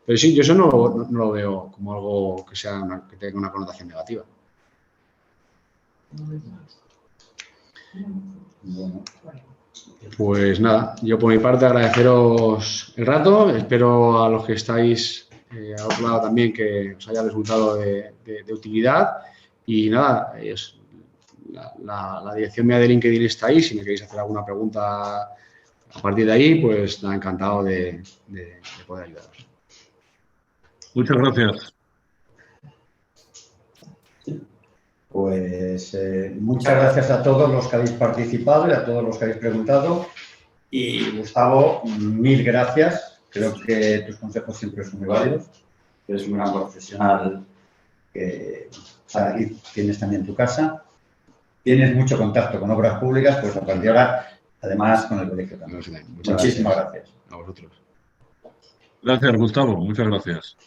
Speaker 2: Pero sí, yo eso no lo veo como algo que tenga una connotación negativa.
Speaker 4: Bueno.
Speaker 2: Pues nada, yo por mi parte agradeceros el rato, espero a los que estáis al otro lado también que os haya resultado de utilidad y nada, la dirección mía de LinkedIn está ahí, si me queréis hacer alguna pregunta a partir de ahí, pues nada, encantado de poder ayudaros.
Speaker 7: Muchas gracias.
Speaker 4: Pues muchas gracias a todos los que habéis participado y a todos los que habéis preguntado. Y Gustavo, mil gracias. Creo que tus consejos siempre son muy válidos. Eres un gran profesional que aquí tienes también tu casa. Tienes mucho contacto con obras públicas, pues a partir de ahora, además con el colegio también.
Speaker 2: Muchas
Speaker 4: Muchísimas gracias.
Speaker 2: A vosotros.
Speaker 7: Gracias, Gustavo. Muchas gracias.